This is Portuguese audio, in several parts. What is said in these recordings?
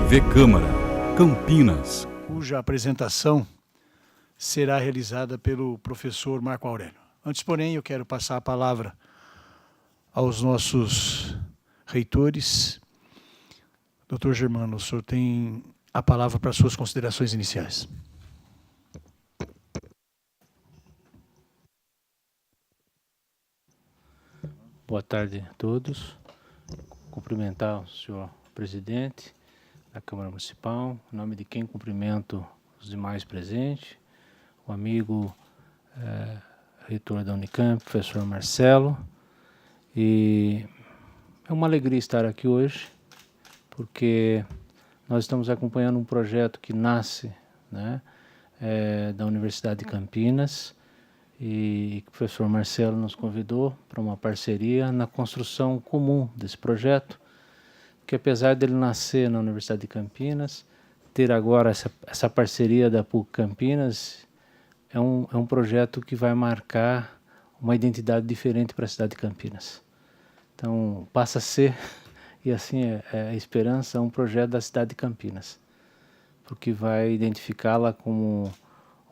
TV Câmara, Campinas. Cuja apresentação será realizada pelo professor Marco Aurélio. Antes, porém, eu quero passar a palavra aos nossos reitores. Doutor Germano, o senhor tem a palavra para suas considerações iniciais. Boa tarde a todos. Cumprimentar o senhor presidente da Câmara Municipal, em nome de quem cumprimento os demais presentes, o amigo reitor da Unicamp, professor Marcelo. E é uma alegria estar aqui hoje, porque nós estamos acompanhando um projeto que nasce, né, da Universidade de Campinas, e o professor Marcelo nos convidou para uma parceria na construção comum desse projeto, que apesar dele nascer na Universidade de Campinas, ter agora essa parceria da PUC Campinas, é um projeto que vai marcar uma identidade diferente para a cidade de Campinas. Então, passa a ser, e assim é a esperança, um projeto da cidade de Campinas, porque vai identificá-la como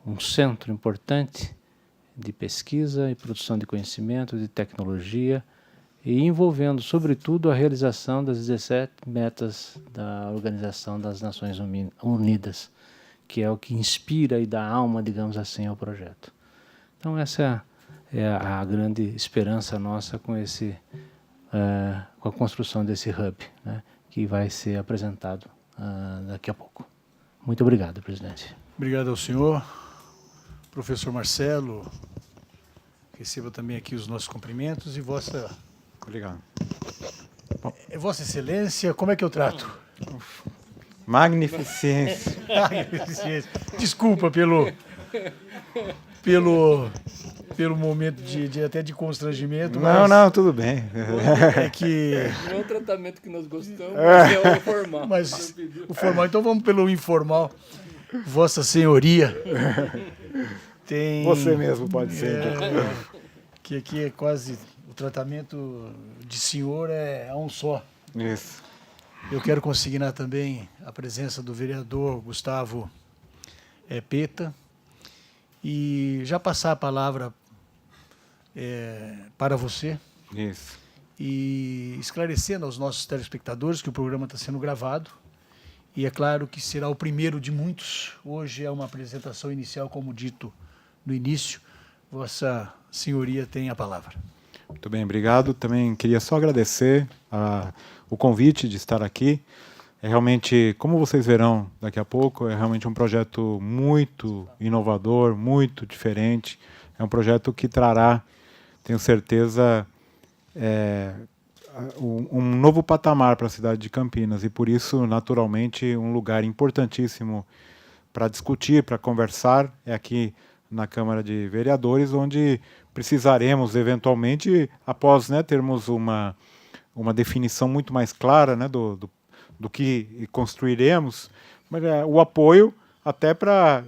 um centro importante de pesquisa e produção de conhecimento, de tecnologia, e envolvendo, sobretudo, a realização das 17 metas da Organização das Nações Unidas, que é o que inspira e dá alma, digamos assim, ao projeto. Então, essa é a grande esperança nossa com com a construção desse hub, né, que vai ser apresentado daqui a pouco. Muito obrigado, presidente. Obrigado ao senhor. Professor Marcelo, receba também aqui os nossos cumprimentos e vossa... Obrigado. Vossa Excelência, como é que eu trato? Magnificência. Desculpa pelo momento até de constrangimento. Não, tudo bem. É que... Não é o tratamento que nós gostamos, mas é o formal. Mas o formal, então vamos pelo informal. Vossa Senhoria tem... Você mesmo pode ser. Que aqui é quase... O tratamento de senhor é um só. Isso. Eu quero consignar também a presença do vereador Gustavo Peta e já passar a palavra para você. Isso. E esclarecendo aos nossos telespectadores que o programa está sendo gravado e é claro que será o primeiro de muitos. Hoje é uma apresentação inicial, como dito no início. Vossa Senhoria tem a palavra. Muito bem, obrigado. Também queria só agradecer o convite de estar aqui. É realmente, como vocês verão daqui a pouco, é realmente um projeto muito inovador, muito diferente. É um projeto que trará, tenho certeza, um novo patamar para a cidade de Campinas e, por isso, naturalmente, um lugar importantíssimo para discutir, para conversar. É aqui na Câmara de Vereadores, onde precisaremos, eventualmente, após, né, termos uma definição muito mais clara, né, do que construiremos, mas, o apoio até para,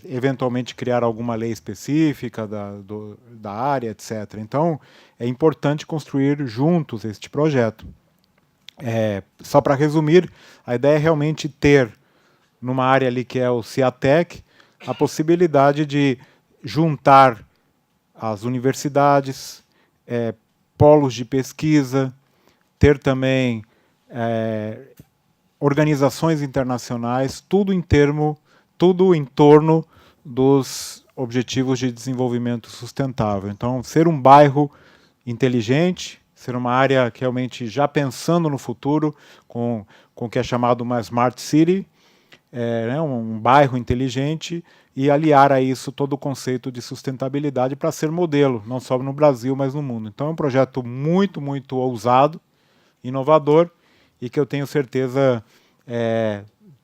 eventualmente, criar alguma lei específica da área, etc. Então, é importante construir juntos este projeto. Só para resumir, a ideia é realmente ter, numa área ali que é o CIATEC, a possibilidade de juntar as universidades, polos de pesquisa, ter também organizações internacionais, tudo em torno dos objetivos de desenvolvimento sustentável. Então, ser um bairro inteligente, ser uma área que realmente já pensando no futuro, com o que é chamado uma Smart City, um bairro inteligente, e aliar a isso todo o conceito de sustentabilidade para ser modelo, não só no Brasil, mas no mundo. Então é um projeto muito, muito ousado, inovador, e que eu tenho certeza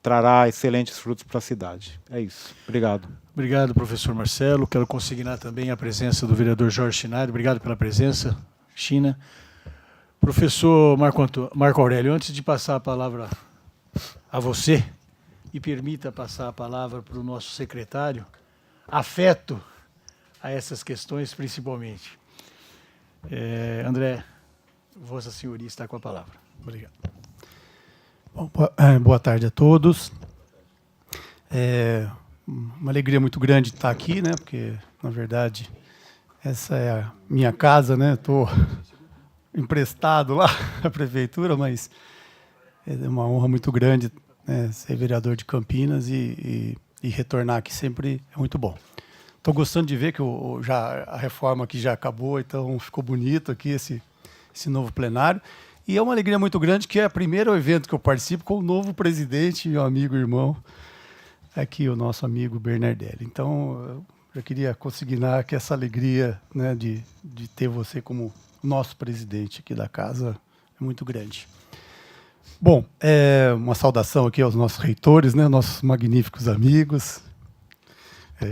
trará excelentes frutos para a cidade. É isso. Obrigado. Obrigado, professor Marcelo. Quero consignar também a presença do vereador Jorge Schneider. Obrigado pela presença, China. Professor Marco Aurélio, antes de passar a palavra a você, e permita passar a palavra para o nosso secretário, afeto a essas questões principalmente. André, Vossa Senhoria está com a palavra. Obrigado. Bom, boa tarde a todos. É uma alegria muito grande estar aqui, né? Porque, na verdade, essa é a minha casa, né? Estou emprestado lá à prefeitura, mas é uma honra muito grande, né, ser vereador de Campinas e retornar aqui sempre é muito bom. Estou gostando de ver que já a reforma aqui já acabou, então ficou bonito aqui esse novo plenário. E é uma alegria muito grande que é o primeiro evento que eu participo com o novo presidente, meu amigo e irmão, aqui o nosso amigo Bernardelli. Então, eu queria consignar que essa alegria, né, de ter você como nosso presidente aqui da casa é muito grande. Bom, uma saudação aqui aos nossos reitores, né, nossos magníficos amigos,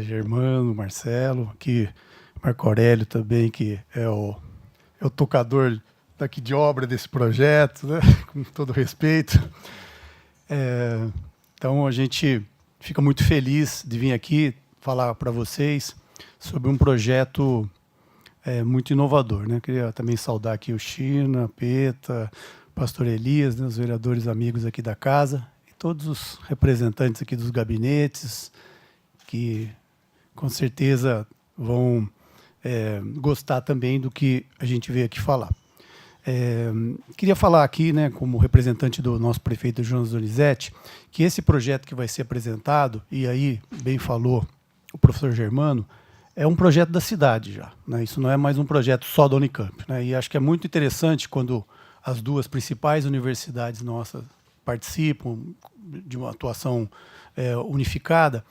Germano, Marcelo, aqui Marco Aurélio também, que é o tocador daqui de obra desse projeto, né? Com todo respeito. Então, a gente fica muito feliz de vir aqui falar para vocês sobre um projeto muito inovador, né? Queria também saudar aqui o China, Peta, Pastor Elias, né, os vereadores amigos aqui da casa, e todos os representantes aqui dos gabinetes, que com certeza vão gostar também do que a gente veio aqui falar. Queria falar aqui, né, como representante do nosso prefeito Jonas Donizete, que esse projeto que vai ser apresentado, e aí bem falou o professor Germano, é um projeto da cidade já, né? Isso não é mais um projeto só da Unicamp, né? E acho que é muito interessante quando as duas principais universidades nossas participam de uma atuação unificada,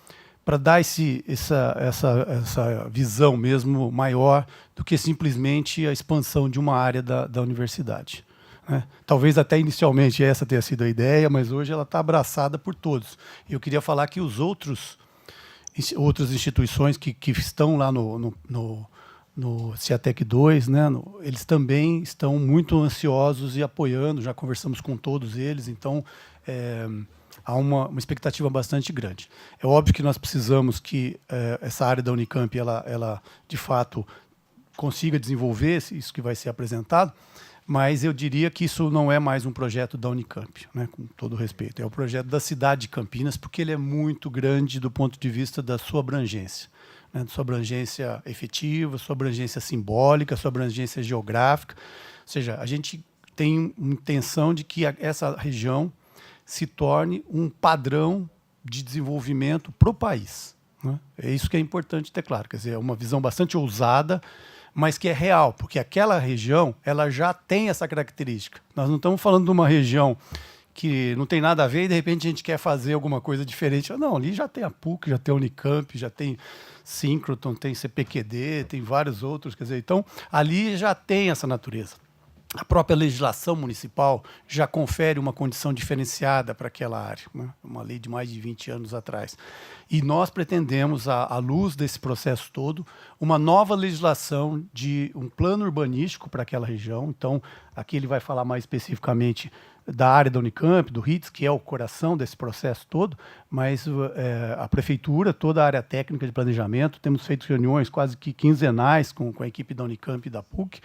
para dar essa visão mesmo maior do que simplesmente a expansão de uma área da universidade, né? Talvez até inicialmente essa tenha sido a ideia, mas hoje ela está abraçada por todos. E eu queria falar que os outras instituições que estão lá no CIATEC 2, né, eles também estão muito ansiosos e apoiando, já conversamos com todos eles, então há uma expectativa bastante grande. É óbvio que nós precisamos que essa área da Unicamp, ela de fato consiga desenvolver isso que vai ser apresentado, mas eu diria que isso não é mais um projeto da Unicamp, né, com todo respeito. É o projeto da cidade de Campinas, porque ele é muito grande do ponto de vista da sua abrangência, né, sua abrangência efetiva, sua abrangência simbólica, sua abrangência geográfica. Ou seja, a gente tem intenção de que essa região se torne um padrão de desenvolvimento para o país, né? É isso que é importante ter claro. Quer dizer, é uma visão bastante ousada, mas que é real, porque aquela região ela já tem essa característica. Nós não estamos falando de uma região que não tem nada a ver e, de repente, a gente quer fazer alguma coisa diferente. Não, ali já tem a PUC, já tem a Unicamp, já tem Synchrotron, tem CPQD, tem vários outros. Quer dizer, então, ali já tem essa natureza. A própria legislação municipal já confere uma condição diferenciada para aquela área, né? Uma lei de mais de 20 anos atrás. E nós pretendemos, à luz desse processo todo, uma nova legislação de um plano urbanístico para aquela região. Então, aqui ele vai falar mais especificamente da área da Unicamp, do RITS, que é o coração desse processo todo, mas a prefeitura, toda a área técnica de planejamento, temos feito reuniões quase que quinzenais com a equipe da Unicamp e da PUC,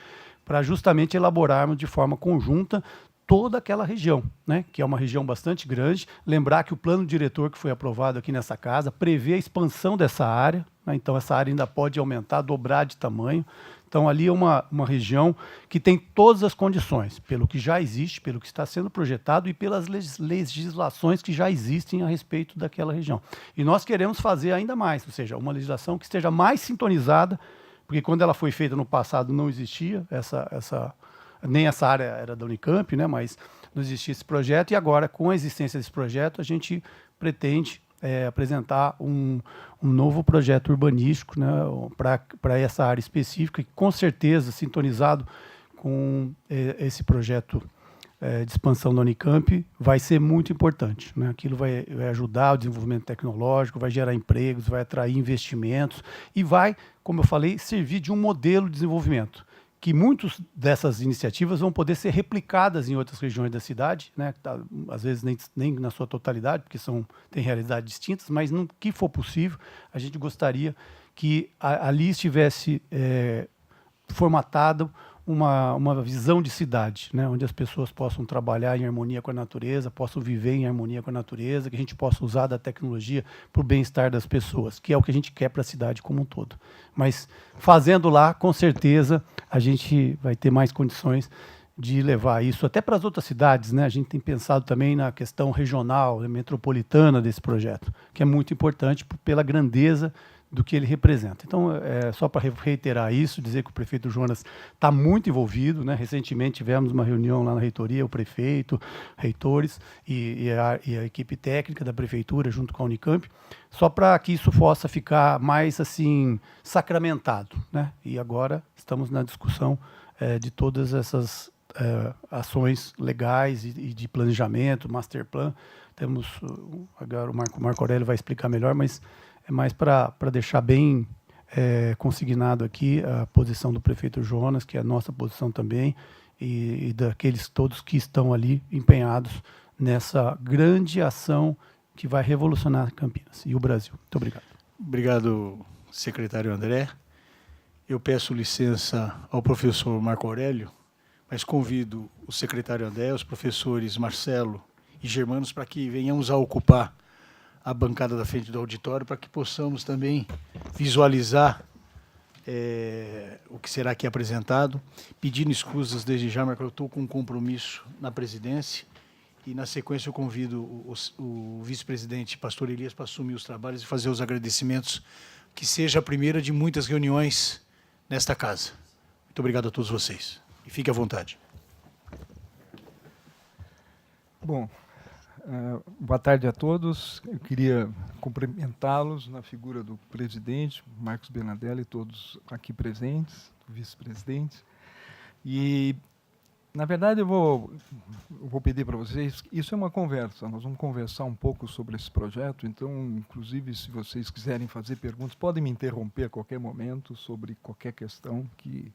para justamente elaborarmos de forma conjunta toda aquela região, né, que é uma região bastante grande. Lembrar que o plano diretor que foi aprovado aqui nessa casa prevê a expansão dessa área, né, então essa área ainda pode aumentar, dobrar de tamanho. Então ali é uma região que tem todas as condições, pelo que já existe, pelo que está sendo projetado e pelas legislações que já existem a respeito daquela região. E nós queremos fazer ainda mais, ou seja, uma legislação que esteja mais sintonizada, porque quando ela foi feita no passado não existia nem essa área era da Unicamp, né, mas não existia esse projeto, e agora, com a existência desse projeto, a gente pretende apresentar um novo projeto urbanístico, né, para essa área específica, e com certeza sintonizado com esse projeto de expansão da Unicamp, vai ser muito importante, né? Aquilo vai ajudar o desenvolvimento tecnológico, vai gerar empregos, vai atrair investimentos e vai, como eu falei, servir de um modelo de desenvolvimento, que muitas dessas iniciativas vão poder ser replicadas em outras regiões da cidade, né? Às vezes nem na sua totalidade, porque têm realidades distintas, mas no que for possível, a gente gostaria que ali estivesse formatado uma visão de cidade, né, onde as pessoas possam trabalhar em harmonia com a natureza, possam viver em harmonia com a natureza, que a gente possa usar da tecnologia para o bem-estar das pessoas, que é o que a gente quer para a cidade como um todo. Mas fazendo lá, com certeza, a gente vai ter mais condições de levar isso até para as outras cidades, né? A gente tem pensado também na questão regional, metropolitana desse projeto, que é muito importante pela grandeza do que ele representa. Então, só para reiterar isso, dizer que o prefeito Jonas está muito envolvido, né? Recentemente tivemos uma reunião lá na reitoria, o prefeito, reitores e a equipe técnica da prefeitura junto com a Unicamp, só para que isso possa ficar mais assim sacramentado, né? E agora estamos na discussão de todas essas ações legais e de planejamento, master plan. Temos, agora o Marco Aurélio vai explicar melhor, mas é mais para deixar bem consignado aqui a posição do prefeito Jonas, que é a nossa posição também, e daqueles todos que estão ali empenhados nessa grande ação que vai revolucionar Campinas e o Brasil. Muito obrigado. Obrigado, secretário André. Eu peço licença ao professor Marco Aurélio, mas convido o secretário André, os professores Marcelo e Germanos para que venhamos a ocupar a bancada da frente do auditório para que possamos também visualizar o que será aqui apresentado. Pedindo escusas desde já, mas eu estou com um compromisso na presidência e, na sequência, eu convido o vice-presidente Pastor Elias para assumir os trabalhos e fazer os agradecimentos, que seja a primeira de muitas reuniões nesta casa. Muito obrigado a todos vocês. E fique à vontade. Bom, boa tarde a todos. Eu queria cumprimentá-los na figura do presidente, Marcos Benadelli, e todos aqui presentes, do vice-presidente. E, na verdade, eu vou pedir para vocês, isso é uma conversa, nós vamos conversar um pouco sobre esse projeto, então, inclusive, se vocês quiserem fazer perguntas, podem me interromper a qualquer momento sobre qualquer questão que...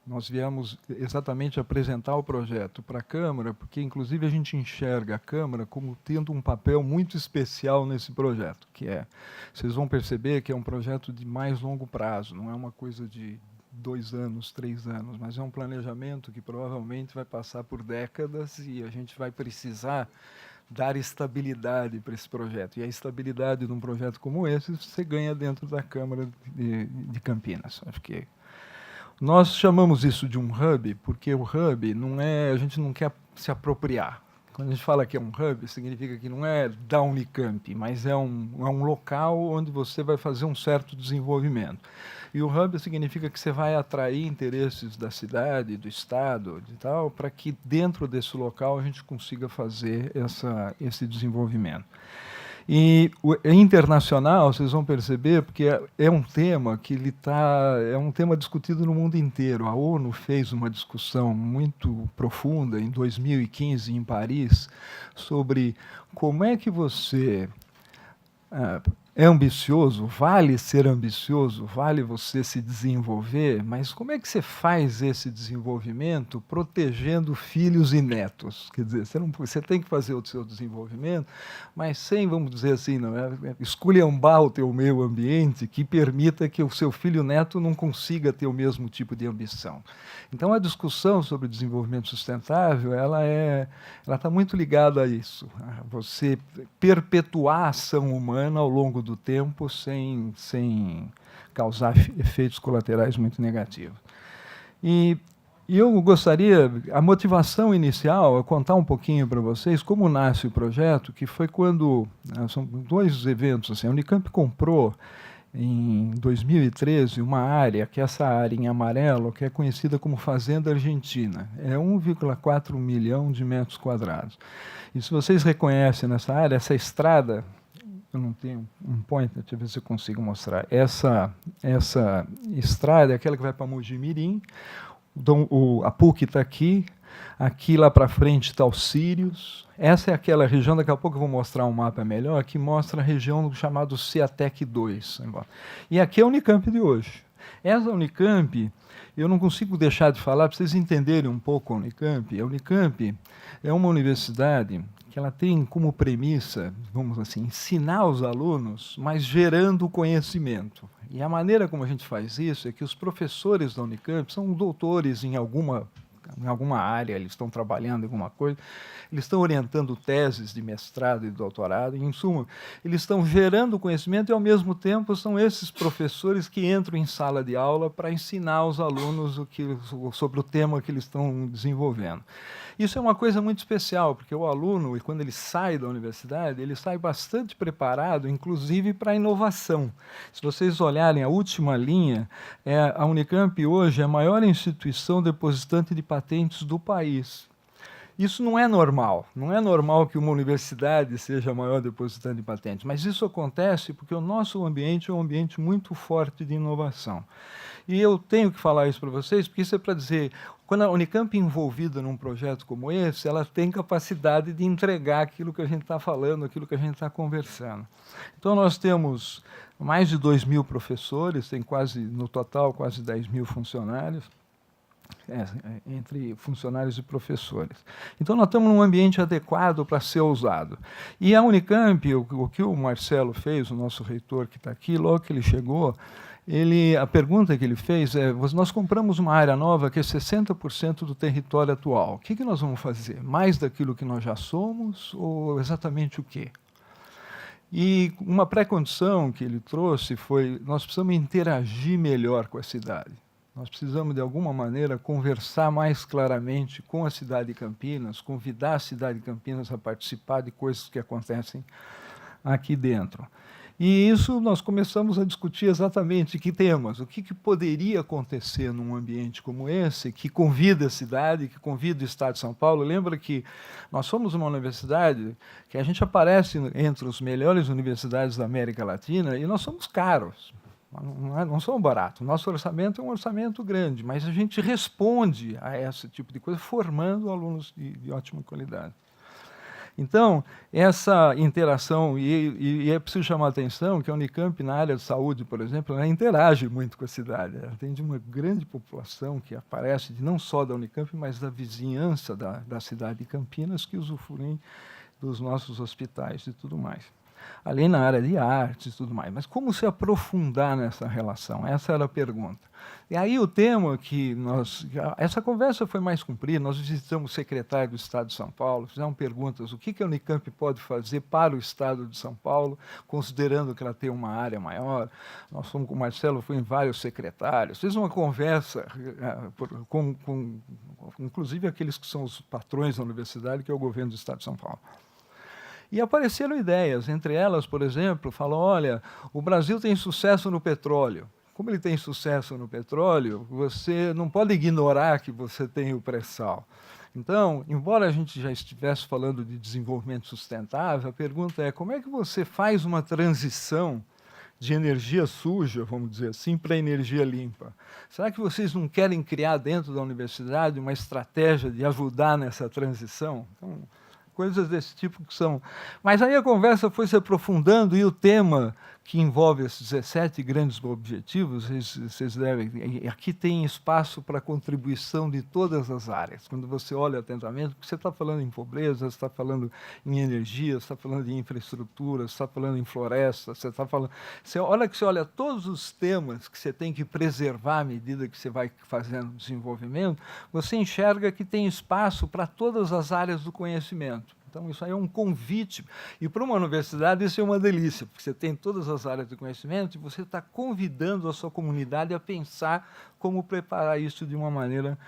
Nós viemos exatamente apresentar o projeto para a Câmara, porque, inclusive, a gente enxerga a Câmara como tendo um papel muito especial nesse projeto, que vocês vão perceber que é um projeto de mais longo prazo, não é uma coisa de 2 anos, 3 anos, mas é um planejamento que provavelmente vai passar por décadas e a gente vai precisar dar estabilidade para esse projeto. E a estabilidade de um projeto como esse você ganha dentro da Câmara de Campinas. Acho que nós chamamos isso de um hub, porque o hub a gente não quer se apropriar. Quando a gente fala que é um hub, significa que não é da Unicamp, mas é um local onde você vai fazer um certo desenvolvimento. E o hub significa que você vai atrair interesses da cidade, do estado, de tal, para que dentro desse local a gente consiga fazer esse desenvolvimento. E o internacional, vocês vão perceber, porque é um tema que é um tema discutido no mundo inteiro. A ONU fez uma discussão muito profunda em 2015 em Paris sobre como é que você é ambicioso, vale ser ambicioso, vale você se desenvolver, mas como é que você faz esse desenvolvimento protegendo filhos e netos? Quer dizer, você tem que fazer o seu desenvolvimento, mas sem, vamos dizer assim, esculhambar o teu meio ambiente que permita que o seu filho e neto não consiga ter o mesmo tipo de ambição. Então, a discussão sobre desenvolvimento sustentável, ela está muito ligada a isso, a você perpetuar a ação humana ao longo do tempo sem causar efeitos colaterais muito negativos. E eu gostaria, a motivação inicial, é contar um pouquinho para vocês como nasce o projeto, que foi quando, são 2 eventos, assim, a Unicamp comprou em 2013 uma área, que é essa área em amarelo, que é conhecida como Fazenda Argentina. É 1,4 milhão de metros quadrados. E se vocês reconhecem nessa área, essa estrada, eu não tenho um pointer, deixa eu ver se eu consigo mostrar. Essa estrada é aquela que vai para Mogi Mirim, a PUC está aqui lá para frente está o Sírios. Essa é aquela região, daqui a pouco eu vou mostrar um mapa melhor, que mostra a região chamada Ciatec 2. E aqui é a Unicamp de hoje. Essa Unicamp, eu não consigo deixar de falar, para vocês entenderem um pouco a Unicamp. A Unicamp é uma universidade que ela tem como premissa, vamos assim, ensinar os alunos, mas gerando conhecimento. E a maneira como a gente faz isso é que os professores da Unicamp são doutores em alguma área, eles estão trabalhando em alguma coisa, eles estão orientando teses de mestrado e doutorado, e, em suma, eles estão gerando conhecimento e, ao mesmo tempo, são esses professores que entram em sala de aula para ensinar os alunos sobre o tema que eles estão desenvolvendo. Isso é uma coisa muito especial, porque o aluno, quando ele sai da universidade, ele sai bastante preparado, inclusive para a inovação. Se vocês olharem a última linha, a Unicamp hoje é a maior instituição depositante de patentes do país. Isso não é normal. Não é normal que uma universidade seja a maior depositante de patentes, mas isso acontece porque o nosso ambiente é um ambiente muito forte de inovação. E eu tenho que falar isso para vocês, porque isso é para dizer, quando a Unicamp é envolvida num projeto como esse, ela tem capacidade de entregar aquilo que a gente está falando, aquilo que a gente está conversando. Então, nós temos mais de 2.000 professores, tem no total, quase 10.000 funcionários, entre funcionários e professores. Então, nós estamos num ambiente adequado para ser usado. E a Unicamp, o que o Marcelo fez, o nosso reitor que está aqui, logo que ele chegou, a pergunta que ele fez é, nós compramos uma área nova que é 60% do território atual. O que nós vamos fazer? Mais daquilo que nós já somos ou exatamente o quê? E uma pré-condição que ele trouxe foi, nós precisamos interagir melhor com a cidade. Nós precisamos, de alguma maneira, conversar mais claramente com a cidade de Campinas, convidar a cidade de Campinas a participar de coisas que acontecem aqui dentro. E isso nós começamos a discutir exatamente que temas, o que poderia acontecer num ambiente como esse, que convida a cidade, que convida o Estado de São Paulo. Lembra que nós somos uma universidade que a gente aparece entre as melhores universidades da América Latina e nós somos caros. Não somos baratos. Nosso orçamento é um orçamento grande, mas a gente responde a esse tipo de coisa formando alunos de ótima qualidade. Então, essa interação, e é preciso chamar a atenção que a Unicamp, na área de saúde, por exemplo, ela interage muito com a cidade. Ela tem uma grande população que aparece, não só da Unicamp, mas da vizinhança da cidade de Campinas, que usufruem dos nossos hospitais e tudo mais. Além na área de artes e tudo mais. Mas como se aprofundar nessa relação? Essa era a pergunta. E aí o tema que essa conversa foi mais comprida, nós visitamos o secretário do Estado de São Paulo, fizemos perguntas, o que a Unicamp pode fazer para o Estado de São Paulo, considerando que ela tem uma área maior. Nós fomos com o Marcelo, fui em vários secretários, fiz uma conversa com inclusive aqueles que são os patrões da universidade, que é o governo do Estado de São Paulo. E apareceram ideias, entre elas, por exemplo, falou, olha, o Brasil tem sucesso no petróleo. Como ele tem sucesso no petróleo, você não pode ignorar que você tem o pré-sal. Então, embora a gente já estivesse falando de desenvolvimento sustentável, a pergunta é, como é que você faz uma transição de energia suja, vamos dizer assim, para energia limpa? Será que vocês não querem criar dentro da universidade uma estratégia de ajudar nessa transição? Então, coisas desse tipo que são... Mas aí a conversa foi se aprofundando e o tema que envolve esses 17 grandes objetivos, vocês devem... Aqui tem espaço para contribuição de todas as áreas. Quando você olha atentamente, porque você está falando em pobreza, você está falando em energia, você está falando em infraestrutura, você está falando em floresta, você está falando... Você olha todos os temas que você tem que preservar à medida que você vai fazendo desenvolvimento, você enxerga que tem espaço para todas as áreas do conhecimento. Então, isso aí é um convite. E para uma universidade isso é uma delícia, porque você tem todas as áreas de conhecimento e você está convidando a sua comunidade a pensar como preparar isso de uma maneira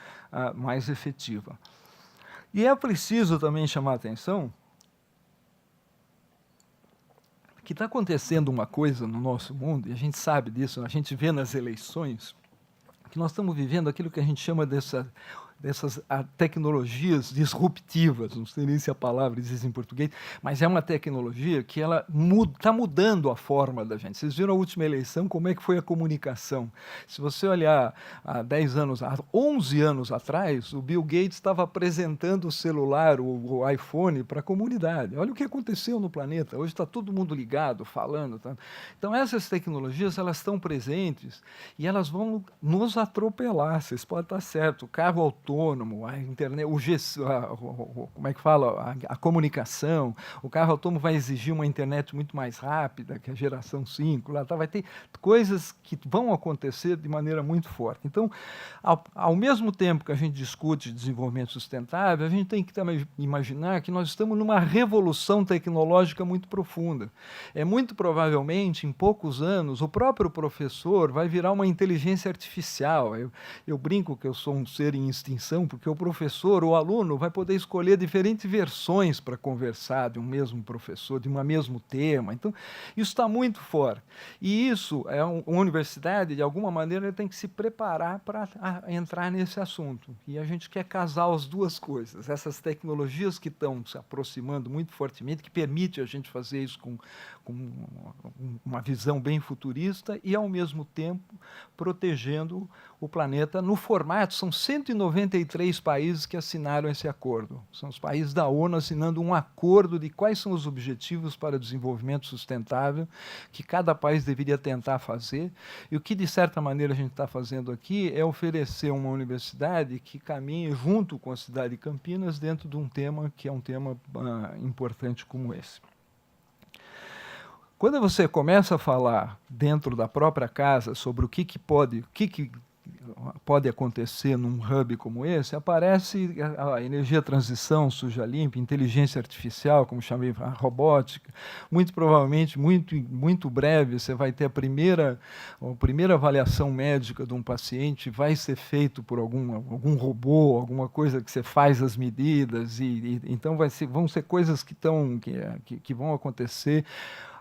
mais efetiva. E é preciso também chamar a atenção que está acontecendo uma coisa no nosso mundo, e a gente sabe disso, a gente vê nas eleições, que nós estamos vivendo aquilo que a gente chama dessas tecnologias disruptivas, não sei nem se a palavra diz em português, mas é uma tecnologia que ela está mudando a forma da gente. Vocês viram a última eleição, como é que foi a comunicação? Se você olhar há 11 anos atrás, o Bill Gates estava apresentando o celular, o iPhone, para a comunidade. Olha o que aconteceu no planeta. Hoje está todo mundo ligado, falando. Tá? Então, essas tecnologias elas estão presentes e elas vão nos atropelar. Vocês podem estar certo. O carro autônomo autônomo, a internet, como é que fala, a comunicação, o carro autônomo vai exigir uma internet muito mais rápida, que a geração 5, lá, tá, vai ter coisas que vão acontecer de maneira muito forte. Então, ao mesmo tempo que a gente discute desenvolvimento sustentável, a gente tem que também imaginar que nós estamos numa revolução tecnológica muito profunda. É muito provavelmente, em poucos anos, o próprio professor vai virar uma inteligência artificial. Eu brinco que eu sou um ser em extinção, porque o professor, o aluno, vai poder escolher diferentes versões para conversar de um mesmo professor, de um mesmo tema. Então, isso está muito fora. E isso, uma universidade, de alguma maneira, tem que se preparar para entrar nesse assunto. E a gente quer casar as duas coisas. Essas tecnologias que estão se aproximando muito fortemente, que permite a gente fazer isso com uma visão bem futurista e, ao mesmo tempo, protegendo o planeta no formato. São 193 países que assinaram esse acordo. São os países da ONU assinando um acordo de quais são os objetivos para o desenvolvimento sustentável que cada país deveria tentar fazer. E o que, de certa maneira, a gente está fazendo aqui é oferecer uma universidade que caminhe junto com a cidade de Campinas dentro de um tema que é um tema importante como esse. Quando você começa a falar dentro da própria casa sobre o que pode acontecer num hub como esse, aparece a energia transição, suja limpa, inteligência artificial, como chamei, a robótica. Muito provavelmente, muito breve, você vai ter a primeira avaliação médica de um paciente, vai ser feito por algum robô, alguma coisa que você faz as medidas, então vão ser coisas que vão acontecer.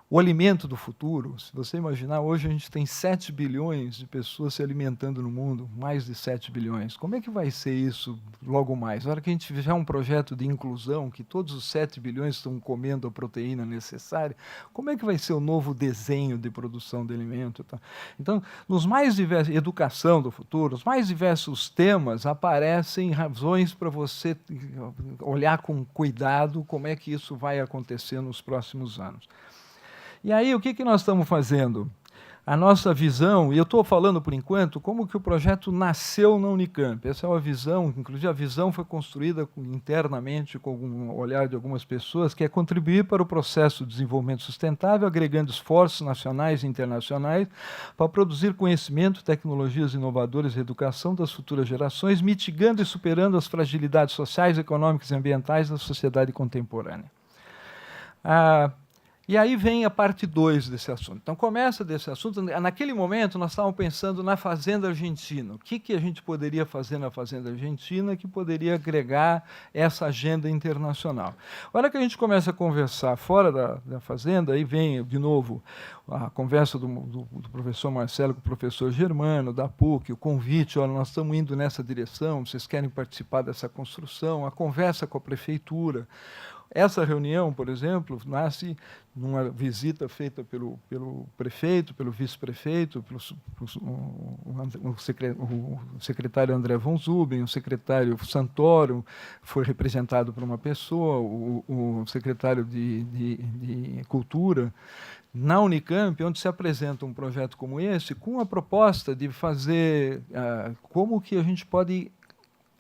O alimento do futuro, se você imaginar, hoje a gente tem 7 bilhões de pessoas se alimentando no mundo, mais de 7 bilhões. Como é que vai ser isso logo mais? Na hora que a gente tiver um projeto de inclusão, que todos os 7 bilhões estão comendo a proteína necessária, como é que vai ser o novo desenho de produção de alimento? Tá? Então, nos mais diversos, educação do futuro, os mais diversos temas, aparecem razões para você olhar com cuidado como é que isso vai acontecer nos próximos anos. E aí, o que nós estamos fazendo? A nossa visão, e eu estou falando por enquanto, como que o projeto nasceu na Unicamp. Essa é uma visão, inclusive a visão foi construída internamente com o olhar de algumas pessoas, que é contribuir para o processo de desenvolvimento sustentável, agregando esforços nacionais e internacionais para produzir conhecimento, tecnologias inovadoras e educação das futuras gerações, mitigando e superando as fragilidades sociais, econômicas e ambientais da sociedade contemporânea. E aí vem a parte 2 desse assunto. Então, começa desse assunto. Naquele momento, nós estávamos pensando na Fazenda Argentina. O que a gente poderia fazer na Fazenda Argentina que poderia agregar essa agenda internacional? A hora que a gente começa a conversar fora da Fazenda, aí vem, de novo, a conversa do professor Marcelo com o professor Germano, da PUC, o convite, olha, nós estamos indo nessa direção, vocês querem participar dessa construção, a conversa com a prefeitura. Essa reunião, por exemplo, nasce numa visita feita pelo prefeito, pelo vice-prefeito, o secretário André von Zuben, o secretário Santoro foi representado por uma pessoa, o secretário de Cultura, na Unicamp, onde se apresenta um projeto como esse, com a proposta de fazer como que a gente pode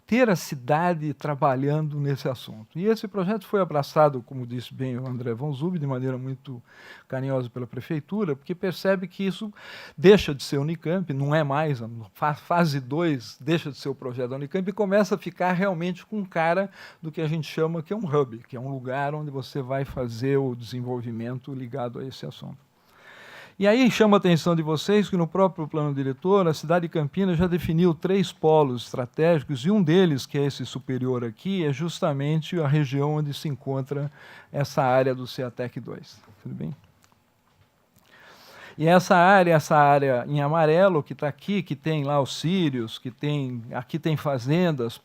ter a cidade trabalhando nesse assunto. E esse projeto foi abraçado, como disse bem o André von Zuben, de maneira muito carinhosa pela prefeitura, porque percebe que isso deixa de ser Unicamp, não é mais, a fase 2 deixa de ser o projeto da Unicamp e começa a ficar realmente com cara do que a gente chama que é um hub, que é um lugar onde você vai fazer o desenvolvimento ligado a esse assunto. E aí chama a atenção de vocês que no próprio plano diretor, a cidade de Campinas já definiu 3 polos estratégicos, e um deles, que é esse superior aqui, é justamente a região onde se encontra essa área do CEATEC 2. Tudo bem? E essa área em amarelo que está aqui, que tem lá os sírios, aqui tem fazendas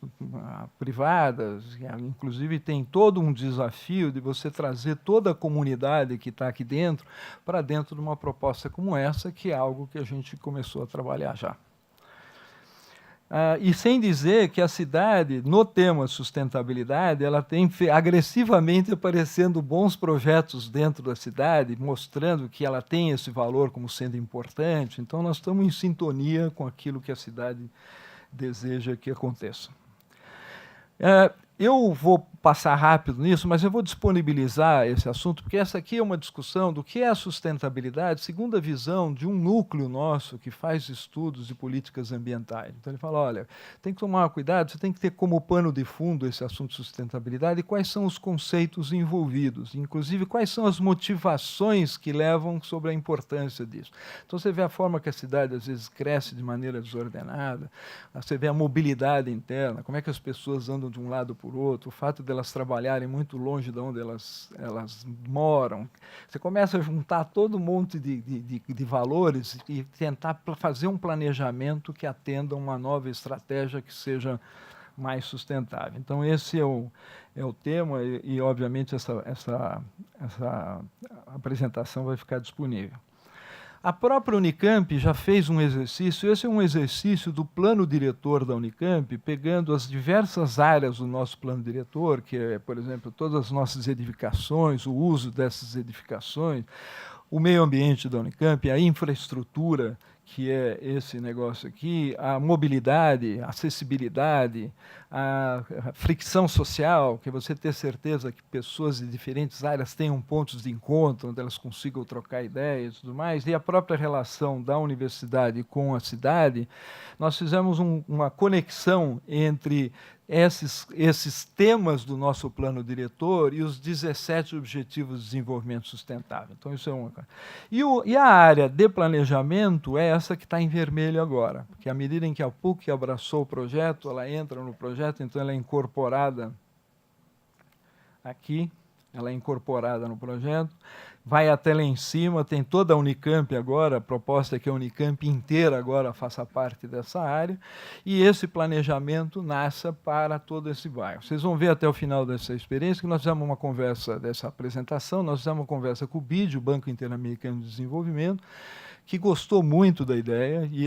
privadas, inclusive tem todo um desafio de você trazer toda a comunidade que está aqui dentro para dentro de uma proposta como essa, que é algo que a gente começou a trabalhar já. E sem dizer que a cidade, no tema sustentabilidade, ela tem agressivamente aparecendo bons projetos dentro da cidade, mostrando que ela tem esse valor como sendo importante. Então, nós estamos em sintonia com aquilo que a cidade deseja que aconteça. Eu vou passar rápido nisso, mas eu vou disponibilizar esse assunto, porque essa aqui é uma discussão do que é a sustentabilidade, segundo a visão de um núcleo nosso que faz estudos de políticas ambientais. Então ele fala, olha, tem que tomar cuidado, você tem que ter como pano de fundo esse assunto de sustentabilidade e quais são os conceitos envolvidos, inclusive quais são as motivações que levam sobre a importância disso. Então você vê a forma que a cidade às vezes cresce de maneira desordenada, você vê a mobilidade interna, como é que as pessoas andam de um lado para o outro, o fato de elas trabalharem muito longe de onde elas moram. Você começa a juntar todo um monte de valores e tentar fazer um planejamento que atenda a uma nova estratégia que seja mais sustentável. Então, esse é o tema e obviamente, essa apresentação vai ficar disponível. A própria Unicamp já fez um exercício, esse é um exercício do plano diretor da Unicamp, pegando as diversas áreas do nosso plano diretor, que é, por exemplo, todas as nossas edificações, o uso dessas edificações, o meio ambiente da Unicamp, a infraestrutura, que é esse negócio aqui, a mobilidade, a acessibilidade, a fricção social, que é você ter certeza que pessoas de diferentes áreas tenham pontos de encontro, onde elas consigam trocar ideias e tudo mais, e a própria relação da universidade com a cidade. Nós fizemos uma conexão entre esses temas do nosso plano diretor e os 17 Objetivos de Desenvolvimento Sustentável. Então, isso é uma coisa. E a área de planejamento é essa que está em vermelho agora, porque à medida em que a PUC abraçou o projeto, ela entra no projeto, então ela é incorporada aqui, ela é incorporada no projeto, vai até lá em cima, tem toda a Unicamp agora, a proposta é que a Unicamp inteira agora faça parte dessa área, e esse planejamento nasça para todo esse bairro. Vocês vão ver até o final dessa experiência que nós fizemos uma conversa, dessa apresentação, nós fizemos uma conversa com o BID, o Banco Interamericano de Desenvolvimento, que gostou muito da ideia, e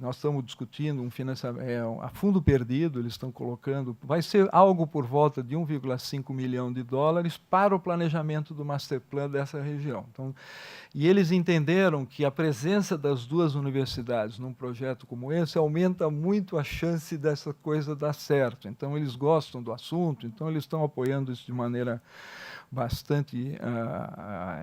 nós estamos discutindo um financiamento a fundo perdido, eles estão colocando, vai ser algo por volta de 1,5 milhão de dólares para o planejamento do master plan dessa região. Então, e eles entenderam que a presença das duas universidades num projeto como esse aumenta muito a chance dessa coisa dar certo. Então, eles gostam do assunto, então eles estão apoiando isso de maneira bastante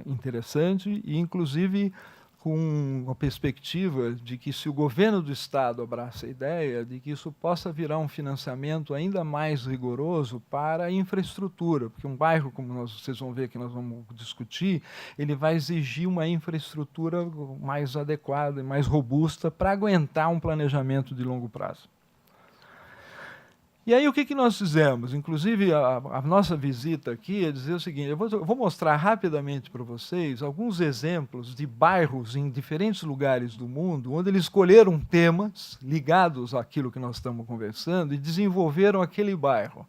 interessante, e inclusive com a perspectiva de que, se o governo do Estado abraça a ideia, de que isso possa virar um financiamento ainda mais rigoroso para a infraestrutura, porque um bairro, como vocês vão ver que nós vamos discutir, ele vai exigir uma infraestrutura mais adequada e mais robusta para aguentar um planejamento de longo prazo. E aí o que nós fizemos? Inclusive, a nossa visita aqui é dizer o seguinte, eu vou mostrar rapidamente para vocês alguns exemplos de bairros em diferentes lugares do mundo, onde eles escolheram temas ligados àquilo que nós estamos conversando e desenvolveram aquele bairro.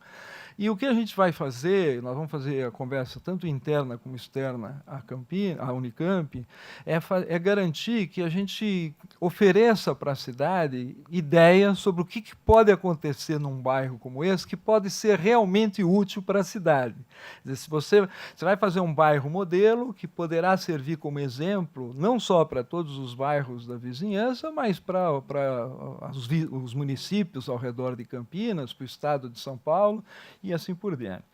E o que a gente vai fazer, nós vamos fazer a conversa tanto interna como externa à Unicamp, é garantir que a gente ofereça para a cidade ideias sobre o que pode acontecer num bairro como esse, que pode ser realmente útil para a cidade. Quer dizer, se você vai fazer um bairro modelo, que poderá servir como exemplo, não só para todos os bairros da vizinhança, mas para os municípios ao redor de Campinas, para o estado de São Paulo, e assim por diante.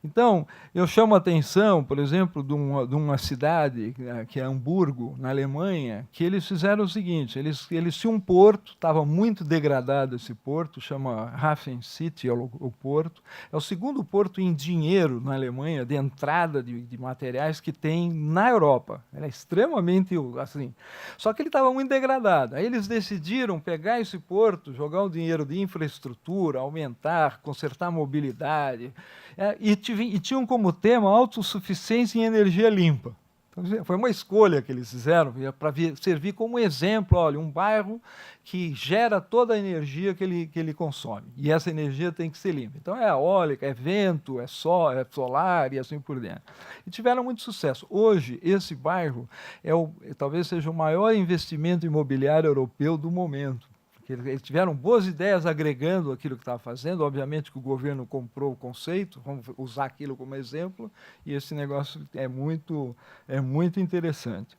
Então, eu chamo a atenção, por exemplo, de uma cidade, que é Hamburgo, na Alemanha, que eles fizeram o seguinte, eles tinham um porto, estava muito degradado esse porto, chama Hafen City, o porto, é o segundo porto em dinheiro na Alemanha, de entrada de materiais que tem na Europa. Ele é extremamente assim. Só que ele estava muito degradado. Aí eles decidiram pegar esse porto, jogar o dinheiro de infraestrutura, aumentar, consertar a mobilidade, e tinham como tema autossuficiência em energia limpa. Então, foi uma escolha que eles fizeram para servir como exemplo, olha, um bairro que gera toda a energia que ele consome, e essa energia tem que ser limpa. Então, é eólica, é vento, é solar e assim por diante. E tiveram muito sucesso. Hoje, esse bairro talvez seja o maior investimento imobiliário europeu do momento. Eles tiveram boas ideias agregando aquilo que estava fazendo, obviamente que o governo comprou o conceito, vamos usar aquilo como exemplo, e esse negócio é muito interessante.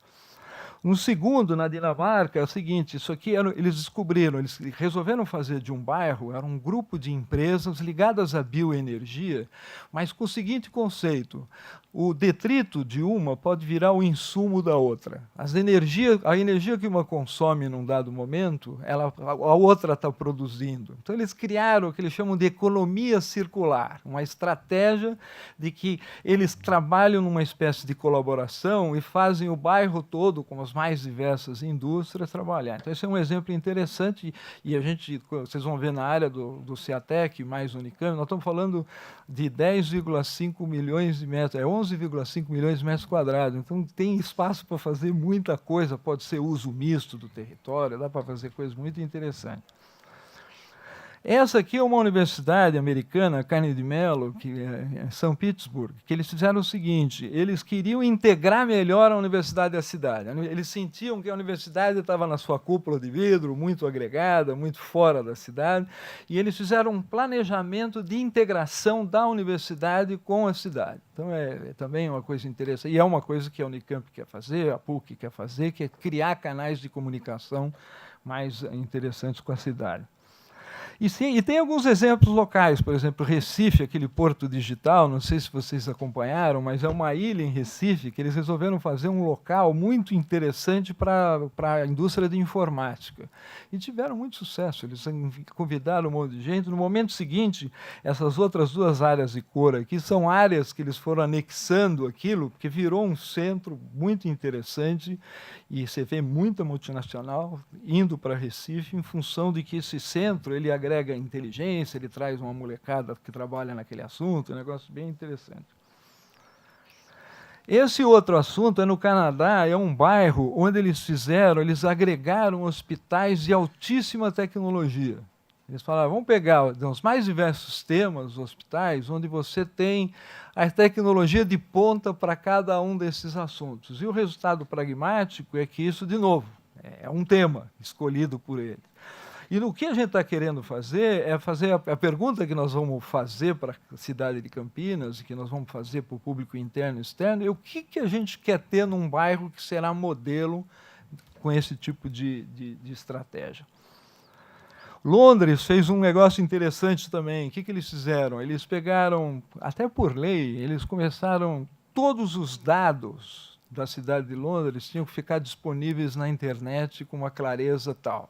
No segundo, na Dinamarca, é o seguinte, isso aqui eles descobriram, eles resolveram fazer de um bairro, era um grupo de empresas ligadas à bioenergia, mas com o seguinte conceito: o detrito de uma pode virar o insumo da outra. A energia que uma consome num dado momento, a outra está produzindo. Então eles criaram o que eles chamam de economia circular, uma estratégia de que eles trabalham numa espécie de colaboração e fazem o bairro todo, com as mais diversas indústrias, trabalhar. Então esse é um exemplo interessante, e vocês vão ver na área do CEATEC, mais Unicamp, nós estamos falando de 10,5 milhões de metros, 11,5 milhões de metros quadrados. Então tem espaço para fazer muita coisa, pode ser uso misto do território, dá para fazer coisas muito interessantes. Essa aqui é uma universidade americana, Carnegie Mellon, que é em São Petersburgo, que eles fizeram o seguinte: eles queriam integrar melhor a universidade à cidade. Eles sentiam que a universidade estava na sua cúpula de vidro, muito agregada, muito fora da cidade, e eles fizeram um planejamento de integração da universidade com a cidade. Então é também uma coisa interessante, e é uma coisa que a Unicamp quer fazer, a PUC quer fazer, que é criar canais de comunicação mais interessantes com a cidade. E tem alguns exemplos locais, por exemplo, Recife, aquele porto digital, não sei se vocês acompanharam, mas é uma ilha em Recife que eles resolveram fazer um local muito interessante para a indústria de informática. E tiveram muito sucesso, eles convidaram um monte de gente. No momento seguinte, essas outras duas áreas de cor aqui são áreas que eles foram anexando aquilo, porque virou um centro muito interessante, e você vê muita multinacional indo para Recife em função de que esse centro ele agrega inteligência, ele traz uma molecada que trabalha naquele assunto, um negócio bem interessante. Esse outro assunto é no Canadá, é um bairro onde eles agregaram hospitais de altíssima tecnologia. Eles falaram, vamos pegar os mais diversos temas, hospitais, onde você tem a tecnologia de ponta para cada um desses assuntos. E o resultado pragmático é que isso, de novo, é um tema escolhido por eles. E o que a gente está querendo fazer é fazer a pergunta que nós vamos fazer para a cidade de Campinas, e que nós vamos fazer para o público interno e externo, é o que a gente quer ter num bairro que será modelo com esse tipo de estratégia. Londres fez um negócio interessante também. O que eles fizeram? Eles pegaram, até por lei, eles começaram, todos os dados da cidade de Londres tinham que ficar disponíveis na internet com uma clareza tal.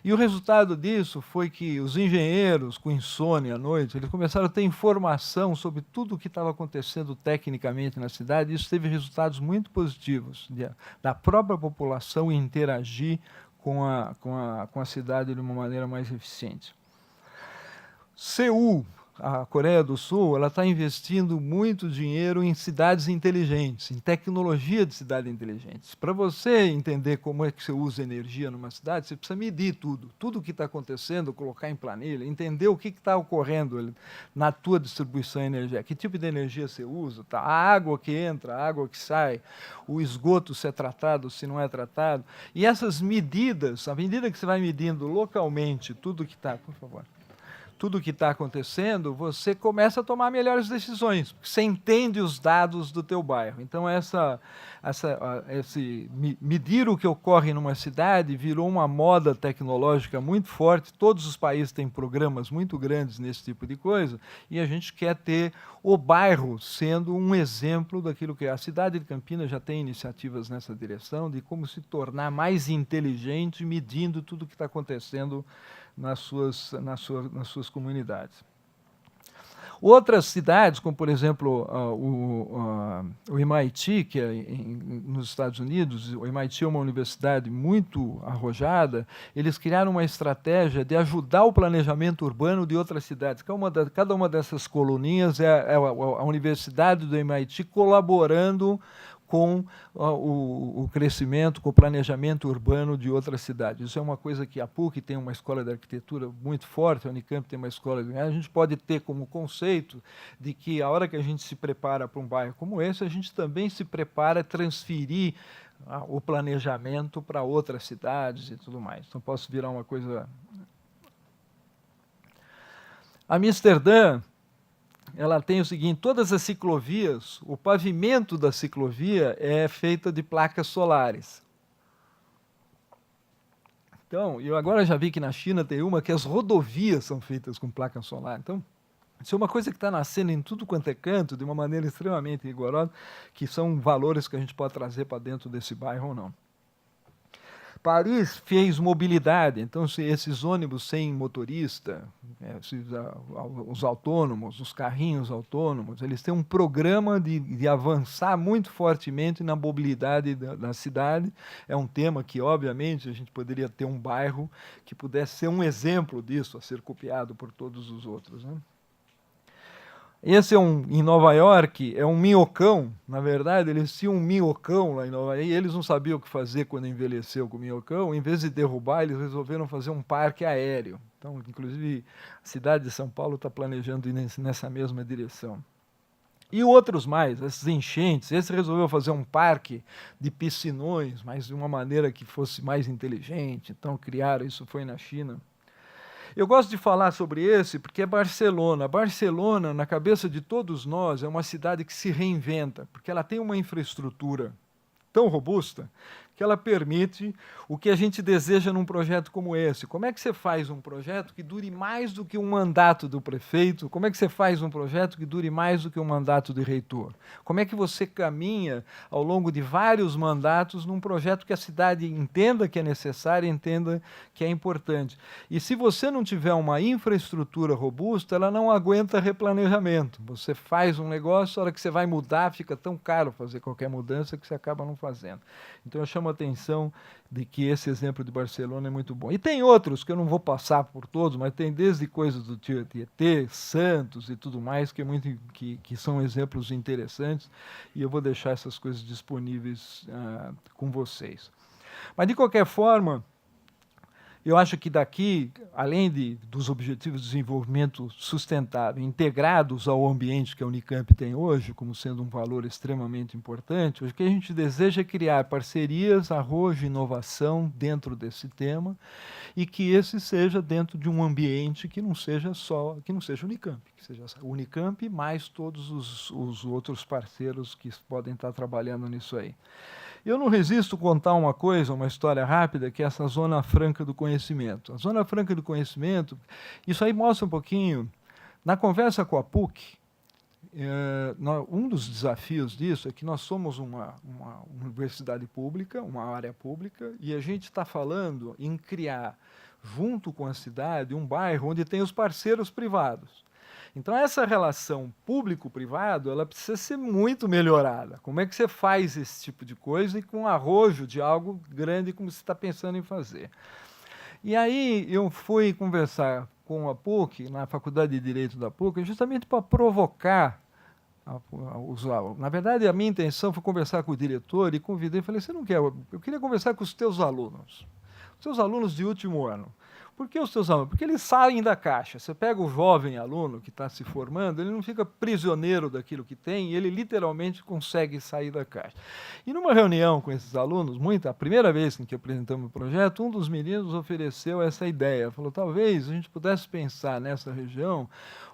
E o resultado disso foi que os engenheiros, com insônia à noite, eles começaram a ter informação sobre tudo o que estava acontecendo tecnicamente na cidade, e isso teve resultados muito positivos, da própria população interagir com a cidade de uma maneira mais eficiente. Seul, a Coreia do Sul, ela está investindo muito dinheiro em cidades inteligentes, em tecnologia de cidades inteligentes. Para você entender como é que você usa energia numa cidade, você precisa medir tudo o que está acontecendo, colocar em planilha, entender o que está ocorrendo na tua distribuição energética, que tipo de energia você usa, tá? A água que entra, a água que sai, o esgoto se é tratado, se não é tratado. E essas medidas, à medida que você vai medindo localmente tudo que está, por favor, tudo o que está acontecendo, você começa a tomar melhores decisões, porque você entende os dados do teu bairro. Então, medir o que ocorre numa cidade virou uma moda tecnológica muito forte. Todos os países têm programas muito grandes nesse tipo de coisa, e a gente quer ter o bairro sendo um exemplo daquilo que é. A cidade de Campinas já tem iniciativas nessa direção, de como se tornar mais inteligente, medindo tudo o que está acontecendo nas suas comunidades. Outras cidades, como, por exemplo, o MIT, que é nos Estados Unidos, o MIT é uma universidade muito arrojada, eles criaram uma estratégia de ajudar o planejamento urbano de outras cidades. Cada uma dessas coluninhas é a universidade do MIT colaborando com o crescimento, com o planejamento urbano de outras cidades. Isso é uma coisa que a PUC tem uma escola de arquitetura muito forte, a Unicamp tem uma escola de... A gente pode ter como conceito de que a hora que a gente se prepara para um bairro como esse, a gente também se prepara a transferir o planejamento para outras cidades e tudo mais. Então, posso virar uma coisa... Amsterdã, ela tem o seguinte, todas as ciclovias, o pavimento da ciclovia é feito de placas solares. Então, eu agora já vi que na China tem uma que as rodovias são feitas com placa solar. Então, isso é uma coisa que está nascendo em tudo quanto é canto, de uma maneira extremamente rigorosa, que são valores que a gente pode trazer para dentro desse bairro ou não. Paris fez mobilidade, então esses ônibus sem motorista, os autônomos, os carrinhos autônomos, eles têm um programa de avançar muito fortemente na mobilidade da cidade. É um tema que, obviamente, a gente poderia ter um bairro que pudesse ser um exemplo disso, a ser copiado por todos os outros, né? Esse em Nova York, é um minhocão. Na verdade, eles tinham um minhocão lá em Nova York, e eles não sabiam o que fazer quando envelheceu com o minhocão. Em vez de derrubar, eles resolveram fazer um parque aéreo. Então, inclusive, a cidade de São Paulo está planejando ir nessa mesma direção. E outros mais, esses enchentes. Esse resolveu fazer um parque de piscinões, mas de uma maneira que fosse mais inteligente. Então, criaram, isso foi na China. Eu gosto de falar sobre esse porque é Barcelona. Barcelona, na cabeça de todos nós, é uma cidade que se reinventa, porque ela tem uma infraestrutura tão robusta que ela permite o que a gente deseja num projeto como esse. Como é que você faz um projeto que dure mais do que um mandato do prefeito? Como é que você faz um projeto que dure mais do que um mandato de reitor? Como é que você caminha ao longo de vários mandatos num projeto que a cidade entenda que é necessário, entenda que é importante? E se você não tiver uma infraestrutura robusta, ela não aguenta replanejamento. Você faz um negócio, a hora que você vai mudar, fica tão caro fazer qualquer mudança que você acaba não fazendo. Então eu chamo a atenção de que esse exemplo de Barcelona é muito bom. E tem outros, que eu não vou passar por todos, mas tem desde coisas do Tietê, Santos e tudo mais, que são exemplos interessantes, e eu vou deixar essas coisas disponíveis com vocês. Mas, de qualquer forma, eu acho que daqui, além dos Objetivos de Desenvolvimento Sustentável integrados ao ambiente que a Unicamp tem hoje, como sendo um valor extremamente importante, o que a gente deseja é criar parcerias, arrojo e inovação dentro desse tema, e que esse seja dentro de um ambiente que não seja Unicamp, que seja Unicamp mais todos os outros parceiros que podem estar trabalhando nisso aí. Eu não resisto a contar uma coisa, uma história rápida, que é essa Zona Franca do Conhecimento. A Zona Franca do Conhecimento, isso aí mostra um pouquinho, na conversa com a PUC, um dos desafios disso é que nós somos uma universidade pública, uma área pública, e a gente está falando em criar, junto com a cidade, um bairro onde tem os parceiros privados. Então, essa relação público-privado, ela precisa ser muito melhorada. Como é que você faz esse tipo de coisa e com arrojo de algo grande como você está pensando em fazer? E aí eu fui conversar com a PUC, na Faculdade de Direito da PUC, justamente para provocar os alunos. Na verdade, a minha intenção foi conversar com o diretor e convidei, falei, você não quer? Eu queria conversar com os teus alunos de último ano. Por que os teus alunos? Porque eles saem da caixa. Você pega o jovem aluno que está se formando, ele não fica prisioneiro daquilo que tem, ele literalmente consegue sair da caixa. E numa reunião com esses alunos, a primeira vez em que apresentamos o projeto, um dos meninos ofereceu essa ideia. Falou, talvez a gente pudesse pensar nessa região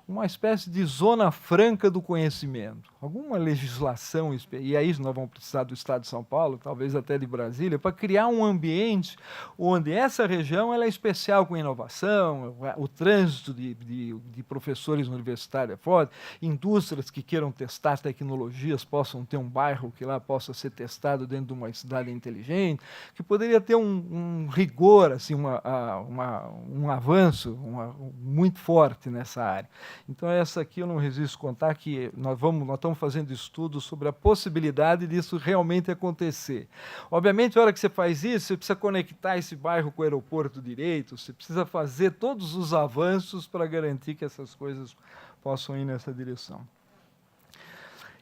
uma espécie de zona franca do conhecimento. Alguma legislação, e aí nós vamos precisar do Estado de São Paulo, talvez até de Brasília, para criar um ambiente onde essa região ela é especial com inovação, o trânsito de professores universitários é forte, indústrias que queiram testar tecnologias possam ter um bairro que lá possa ser testado dentro de uma cidade inteligente, que poderia ter um rigor, assim, um avanço muito forte nessa área. Então, essa aqui eu não resisto a contar que nós estamos fazendo estudos sobre a possibilidade disso realmente acontecer. Obviamente, na hora que você faz isso, você precisa conectar esse bairro com o aeroporto direito, você precisa fazer todos os avanços para garantir que essas coisas possam ir nessa direção.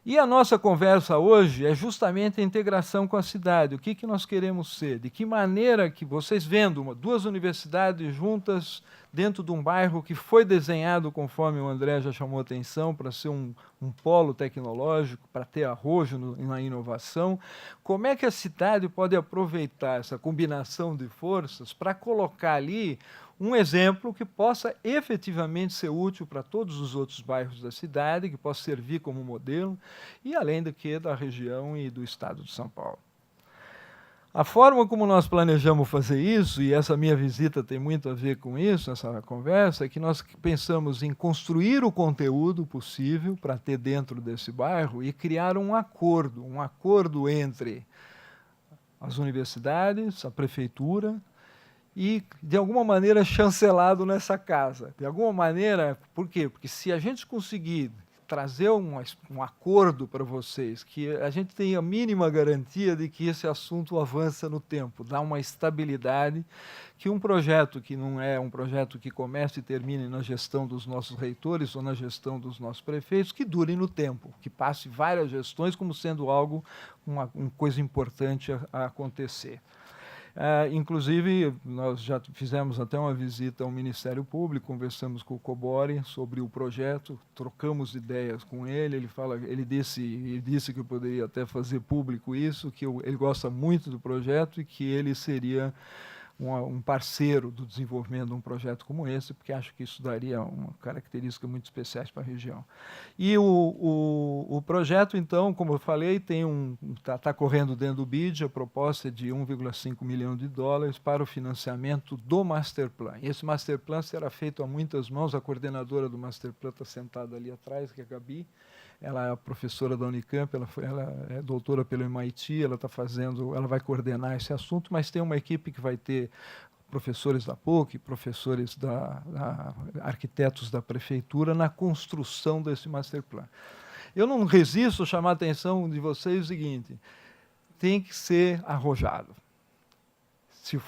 E a nossa conversa hoje é justamente a integração com a cidade. O que nós queremos ser? De que maneira que vocês vendo duas universidades juntas dentro de um bairro que foi desenhado, conforme o André já chamou a atenção, para ser um polo tecnológico, para ter arrojo na inovação, como é que a cidade pode aproveitar essa combinação de forças para colocar ali um exemplo que possa efetivamente ser útil para todos os outros bairros da cidade, que possa servir como modelo, e além do que da região e do estado de São Paulo. A forma como nós planejamos fazer isso, e essa minha visita tem muito a ver com isso, essa conversa, é que nós pensamos em construir o conteúdo possível para ter dentro desse bairro e criar um acordo entre as universidades, a prefeitura e, de alguma maneira, chancelado nessa casa. De alguma maneira, por quê? Porque se a gente conseguir trazer um acordo para vocês, que a gente tenha a mínima garantia de que esse assunto avança no tempo, dá uma estabilidade, que um projeto que não é um projeto que comece e termine na gestão dos nossos reitores ou na gestão dos nossos prefeitos, que dure no tempo, que passe várias gestões como sendo algo, uma coisa importante a acontecer. Inclusive, nós já fizemos até uma visita ao Ministério Público, conversamos com o Cobori sobre o projeto, trocamos ideias com ele. Ele disse que eu poderia até fazer público isso, que ele gosta muito do projeto e que ele seria um parceiro do desenvolvimento de um projeto como esse, porque acho que isso daria uma característica muito especial para a região. E o projeto, então, como eu falei, está correndo dentro do BID, a proposta é de 1,5 milhão de dólares para o financiamento do Master Plan. E esse Master Plan será feito a muitas mãos, a coordenadora do Master Plan está sentada ali atrás, que é a Gabi. Ela é professora da Unicamp, ela é doutora pelo MIT, ela vai coordenar esse assunto, mas tem uma equipe que vai ter professores da PUC, professores arquitetos da prefeitura na construção desse master plan. Eu não resisto a chamar a atenção de vocês o seguinte: tem que ser arrojado. Se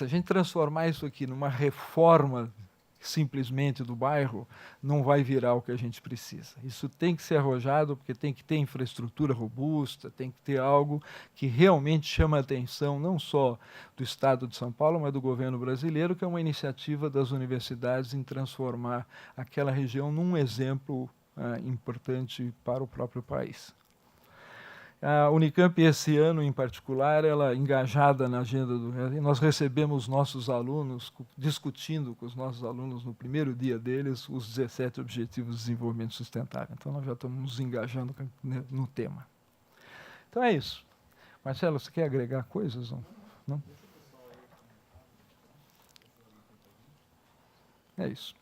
a gente transformar isso aqui numa reforma simplesmente do bairro, não vai virar o que a gente precisa. Isso tem que ser arrojado, porque tem que ter infraestrutura robusta, tem que ter algo que realmente chama a atenção, não só do Estado de São Paulo, mas do governo brasileiro, que é uma iniciativa das universidades em transformar aquela região num exemplo importante para o próprio país. A Unicamp, esse ano em particular, ela engajada na agenda nós recebemos nossos alunos, discutindo com os nossos alunos no primeiro dia deles, os 17 Objetivos de Desenvolvimento Sustentável. Então, nós já estamos nos engajando no tema. Então, é isso. Marcelo, você quer agregar coisas? Não? É isso.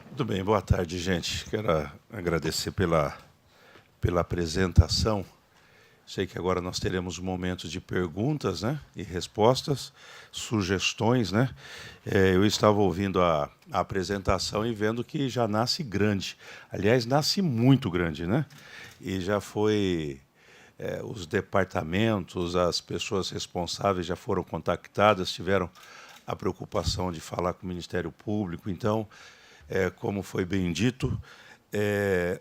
Muito bem, boa tarde, gente. Quero agradecer pela apresentação. Sei que agora nós teremos um momento de perguntas, né, e respostas, sugestões, né? Eu estava ouvindo a apresentação e vendo que já nasce grande. Aliás, nasce muito grande, né? E já foi... os departamentos, as pessoas responsáveis já foram contactadas, tiveram a preocupação de falar com o Ministério Público. Então, como foi bem dito,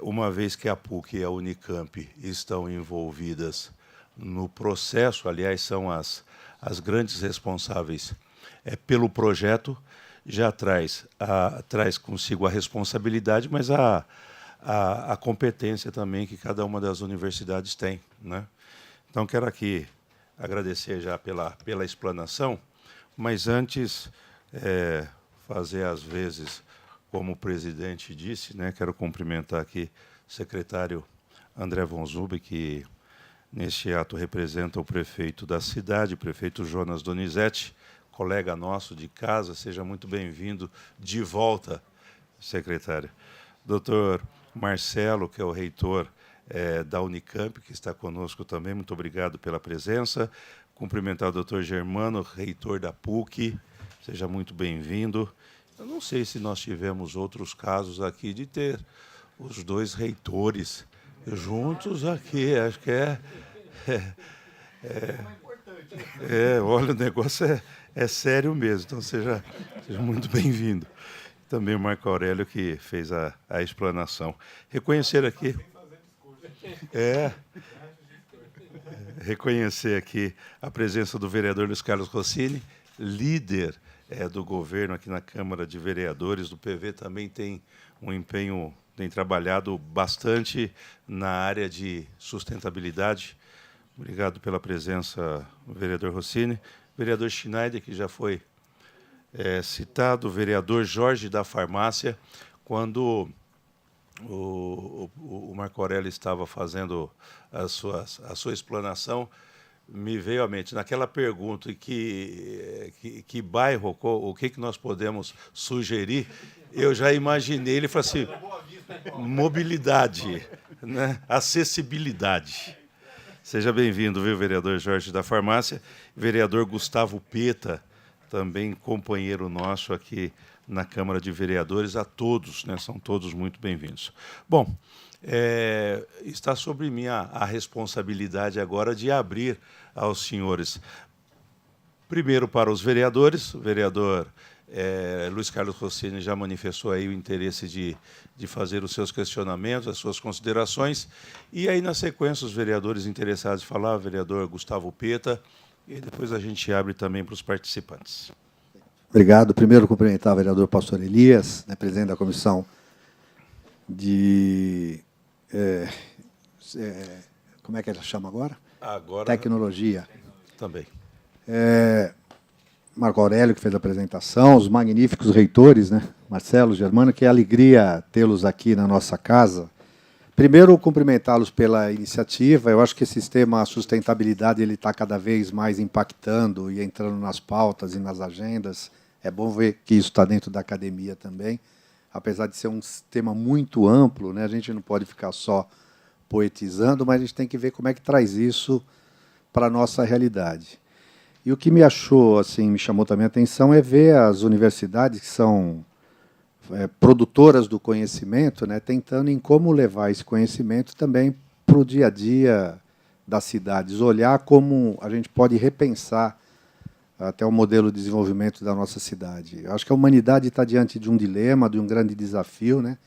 uma vez que a PUC e a Unicamp estão envolvidas no processo, aliás, são as grandes responsáveis pelo projeto, já traz consigo a responsabilidade, mas a competência também que cada uma das universidades tem, né? Então, quero aqui agradecer já pela explanação, mas antes fazer as vezes, como o presidente disse, né, quero cumprimentar aqui o secretário André Von Zube, que neste ato representa o prefeito da cidade, o prefeito Jonas Donizete, colega nosso de casa. Seja muito bem-vindo de volta, secretário. Doutor Marcelo, que é o reitor da Unicamp, que está conosco também, muito obrigado pela presença. Cumprimentar o doutor Germano, reitor da PUC, seja muito bem-vindo. Eu não sei se nós tivemos outros casos aqui de ter os dois reitores juntos aqui. Acho que olha, o negócio é sério mesmo. Então, seja muito bem-vindo. Também o Marco Aurélio, que fez a explanação. Reconhecer aqui... reconhecer aqui a presença do vereador Luiz Carlos Rossini, líder do governo aqui na Câmara de Vereadores do PV, também tem um empenho tem trabalhado bastante na área de sustentabilidade. Obrigado pela presença, vereador Rossini. Vereador Schneider, que já foi citado, vereador Jorge da Farmácia, quando o Marco Aurélio estava fazendo a sua explanação, me veio à mente, naquela pergunta que bairro, o que nós podemos sugerir, eu já imaginei, ele falou assim, mobilidade, né? Acessibilidade. Seja bem-vindo, viu, vereador Jorge da Farmácia. Vereador Gustavo Peta, também companheiro nosso aqui na Câmara de Vereadores, a todos, né? São todos muito bem-vindos. Bom, está sobre mim a responsabilidade agora de abrir aos senhores, primeiro para os vereadores, o vereador Luiz Carlos Rossini já manifestou aí o interesse de fazer os seus questionamentos, as suas considerações, e aí, na sequência, os vereadores interessados em falar, o vereador Gustavo Peta, e depois a gente abre também para os participantes. Obrigado. Primeiro, cumprimentar o vereador Pastor Elias, né, presidente da comissão de... como é que ele chama agora? Tecnologia. Também. Marco Aurélio, que fez a apresentação, os magníficos reitores, né? Marcelo, Germano, que alegria tê-los aqui na nossa casa. Primeiro, cumprimentá-los pela iniciativa. Eu acho que esse sistema sustentabilidade ele está cada vez mais impactando e entrando nas pautas e nas agendas. É bom ver que isso está dentro da academia também. Apesar de ser um tema muito amplo, né? A gente não pode ficar só poetizando, mas a gente tem que ver como é que traz isso para a nossa realidade. E o que me chamou também a atenção é ver as universidades que são produtoras do conhecimento, né, tentando em como levar esse conhecimento também para o dia a dia das cidades, olhar como a gente pode repensar até o modelo de desenvolvimento da nossa cidade. Eu acho que a humanidade está diante de um dilema, de um grande desafio, né,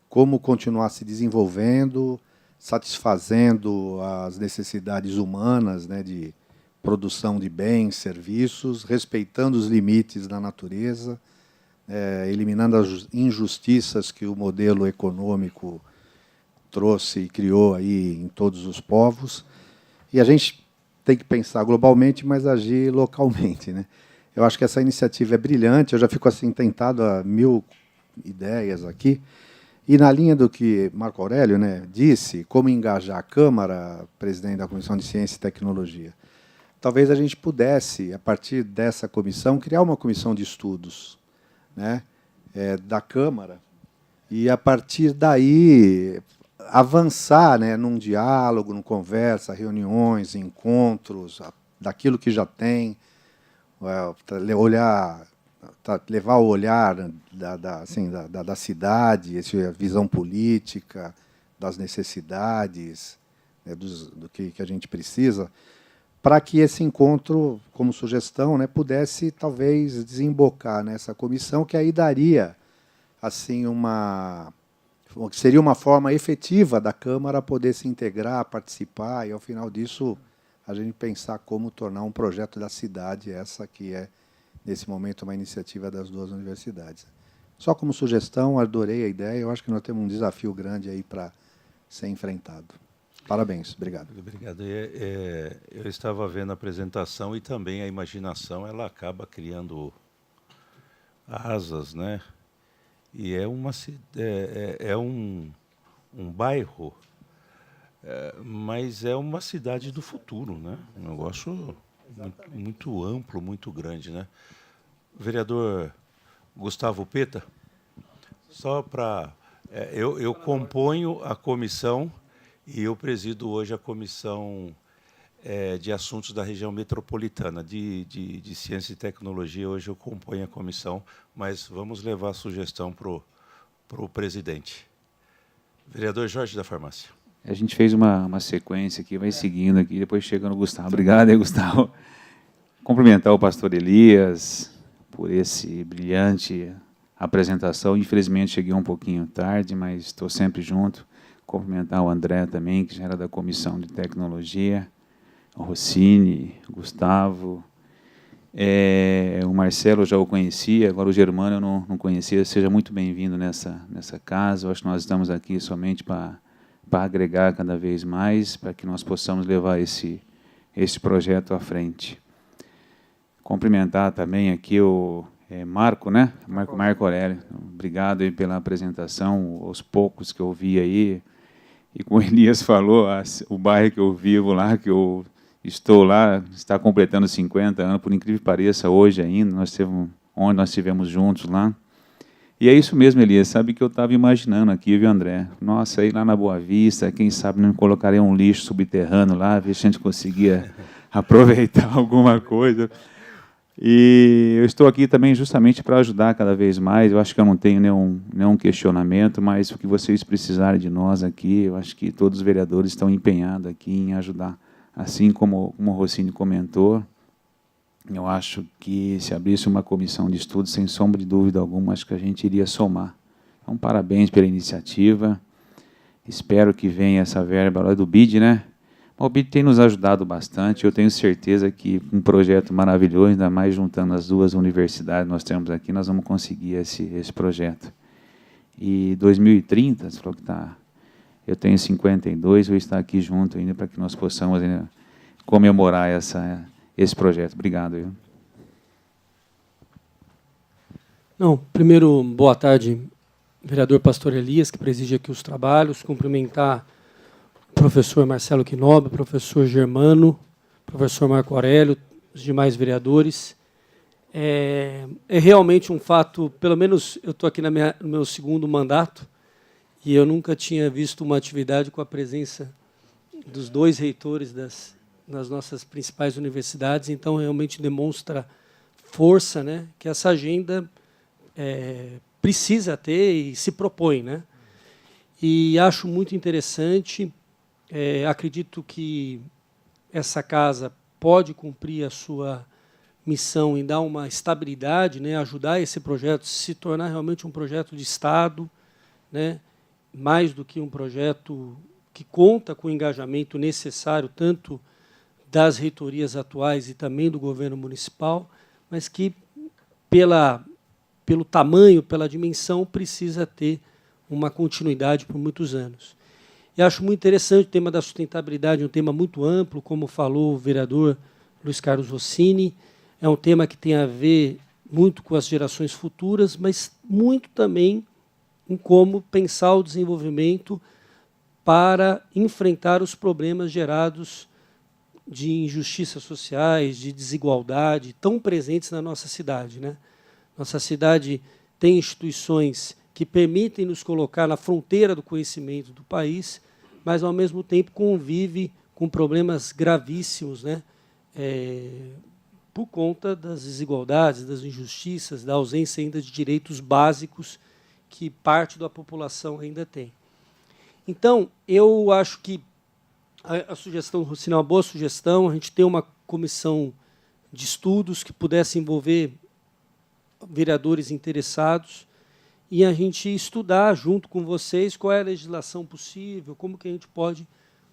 como continuar se desenvolvendo, satisfazendo as necessidades humanas, né, de produção de bens, serviços, respeitando os limites da natureza, eliminando as injustiças que o modelo econômico trouxe e criou aí em todos os povos. E a gente tem que pensar globalmente, mas agir localmente, né? Eu acho que essa iniciativa é brilhante, eu já fico assim tentado a 1000 ideias aqui. E na linha do que Marco Aurélio, né, disse, como engajar a Câmara, presidente da Comissão de Ciência e Tecnologia, talvez a gente pudesse, a partir dessa comissão, criar uma comissão de estudos, né, da Câmara, e, a partir daí, avançar, né, num diálogo, numa conversa, reuniões, encontros, daquilo que já tem, levar o olhar da cidade, essa visão política, das necessidades, né, do que a gente precisa, para que esse encontro, como sugestão, né, pudesse talvez desembocar nessa comissão, que aí daria assim seria uma forma efetiva da Câmara poder se integrar, participar, e ao final disso a gente pensar como tornar um projeto da cidade, essa que é, nesse momento, uma iniciativa das duas universidades. Só como sugestão, adorei a ideia, eu acho que nós temos um desafio grande aí para ser enfrentado. Parabéns, obrigado. Obrigado. Eu estava vendo a apresentação e também a imaginação, ela acaba criando asas, né? E é um bairro, mas é uma cidade do futuro, né? Um negócio muito amplo, muito grande, né? Vereador Gustavo Peta, só para... eu componho a comissão e eu presido hoje a comissão de assuntos da região metropolitana, de ciência e tecnologia. Hoje eu componho a comissão, mas vamos levar a sugestão para o presidente. Vereador Jorge da Farmácia. A gente fez uma sequência aqui, vai seguindo aqui, depois chega no Gustavo. Obrigado aí, Gustavo. Cumprimentar o pastor Elias por esse brilhante apresentação. Infelizmente cheguei um pouquinho tarde, mas estou sempre junto. Cumprimentar o André também, que já era da Comissão de Tecnologia, o Rossini, Gustavo, O Marcelo eu já o conhecia, agora o Germano eu não conhecia. Seja muito bem-vindo nessa casa. Eu acho que nós estamos aqui somente para agregar cada vez mais, para que nós possamos levar esse projeto à frente. Cumprimentar também aqui o Marco, né? Marco Aurélio. Obrigado aí pela apresentação, os poucos que eu vi aí. E como o Elias falou, o bairro que eu vivo lá, que eu estou lá, está completando 50 anos, por incrível que pareça, hoje ainda, onde nós estivemos juntos lá. E é isso mesmo, Elias, sabe que eu estava imaginando aqui, viu, André? Nossa, aí lá na Boa Vista, quem sabe não colocaria um lixo subterrâneo lá, ver se a gente conseguia aproveitar alguma coisa. E eu estou aqui também justamente para ajudar cada vez mais. Eu acho que eu não tenho nenhum questionamento, mas o que vocês precisarem de nós aqui, eu acho que todos os vereadores estão empenhados aqui em ajudar. Assim como o Rossini comentou, eu acho que se abrisse uma comissão de estudo, sem sombra de dúvida alguma, acho que a gente iria somar. Então, parabéns pela iniciativa. Espero que venha essa verba lá do BID, né? O BID tem nos ajudado bastante. Eu tenho certeza que um projeto maravilhoso, ainda mais juntando as duas universidades que nós temos aqui, nós vamos conseguir esse projeto. E 2030, você falou que está... Eu tenho 52, vou estar aqui junto ainda para que nós possamos ainda comemorar esse projeto. Obrigado. Viu? Não, primeiro, boa tarde, vereador Pastor Elias, que preside aqui os trabalhos. Cumprimentar o professor Marcelo Quinoba, professor Germano, professor Marco Aurélio, os demais vereadores. É realmente um fato, pelo menos eu estou aqui no meu segundo mandato, e eu nunca tinha visto uma atividade com a presença dos dois reitores das nossas principais universidades, então realmente demonstra força, né, que essa agenda precisa ter e se propõe, né? E acho muito interessante, acredito que essa casa pode cumprir a sua missão em dar uma estabilidade, né, ajudar esse projeto a se tornar realmente um projeto de Estado, né, mais do que um projeto que conta com o engajamento necessário, tanto das reitorias atuais e também do governo municipal, mas que, pelo tamanho, pela dimensão, precisa ter uma continuidade por muitos anos. E acho muito interessante o tema da sustentabilidade, um tema muito amplo, como falou o vereador Luiz Carlos Rossini, é um tema que tem a ver muito com as gerações futuras, mas muito também em como pensar o desenvolvimento para enfrentar os problemas gerados de injustiças sociais, de desigualdade, tão presentes na nossa cidade, né? Nossa cidade tem instituições que permitem nos colocar na fronteira do conhecimento do país, mas, ao mesmo tempo, convive com problemas gravíssimos, né? Por conta das desigualdades, das injustiças, da ausência ainda de direitos básicos que parte da população ainda tem. Então, eu acho que a sugestão do Rossini é uma boa sugestão, a gente tem uma comissão de estudos que pudesse envolver vereadores interessados e a gente estudar junto com vocês qual é a legislação possível, como que a gente pode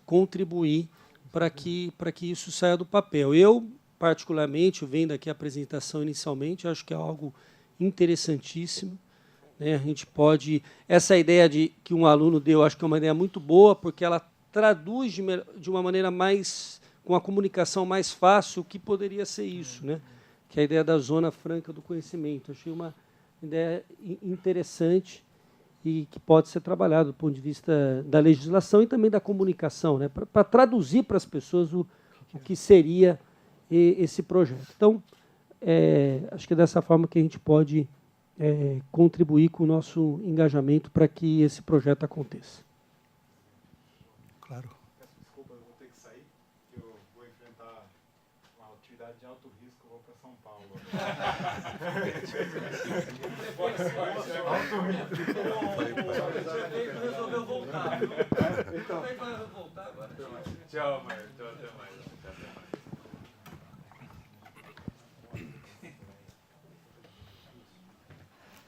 contribuir para que isso saia do papel. Eu, particularmente, vendo aqui a apresentação inicialmente, acho que é algo interessantíssimo. A gente pode... Essa ideia que um aluno deu, acho que é uma ideia muito boa, porque ela traduz de uma maneira mais... com a comunicação mais fácil o que poderia ser isso, né? Que é a ideia da zona franca do conhecimento. Achei uma ideia interessante e que pode ser trabalhada do ponto de vista da legislação e também da comunicação, né? Para traduzir para as pessoas o que seria esse projeto. Então, acho que é dessa forma que a gente pode... contribuir com o nosso engajamento para que esse projeto aconteça. Claro. Desculpa, eu vou ter que sair, eu vou enfrentar uma atividade de alto risco, eu vou para São Paulo. Resolveu voltar, viu? Então. Vai voltar agora. Tchau, Marcos. Até mais.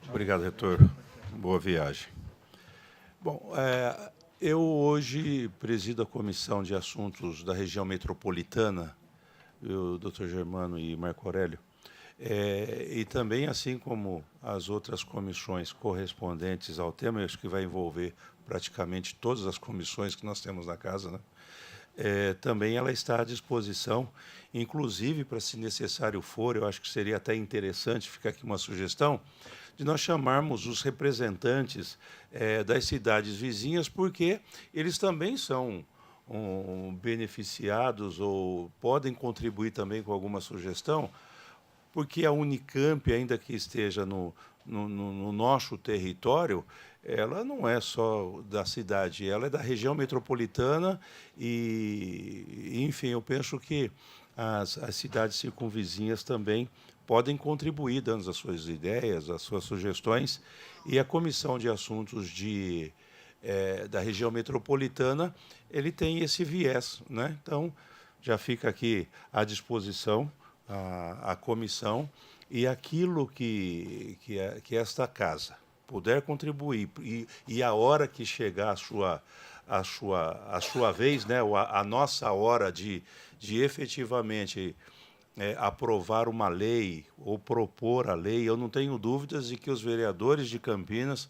Obrigado, reitor. Boa viagem. Bom, eu hoje presido a Comissão de Assuntos da Região Metropolitana, o Dr. Germano e Marco Aurélio, E também, assim como as outras comissões correspondentes ao tema, eu acho que vai envolver praticamente todas as comissões que nós temos na casa, né? Também ela está à disposição, inclusive, para, se necessário for, eu acho que seria até interessante, ficar aqui uma sugestão, de nós chamarmos os representantes das cidades vizinhas, porque eles também são beneficiados ou podem contribuir também com alguma sugestão, porque a Unicamp, ainda que esteja no nosso território, ela não é só da cidade, ela é da região metropolitana e, enfim, eu penso que as cidades circunvizinhas também podem contribuir, dando as suas ideias, as suas sugestões, e a Comissão de Assuntos da região metropolitana, ele tem esse viés, né? Então, já fica aqui à disposição a comissão, e aquilo que esta casa puder contribuir, e a hora que chegar a sua vez, né, a nossa hora de efetivamente aprovar uma lei ou propor a lei, eu não tenho dúvidas de que os vereadores de Campinas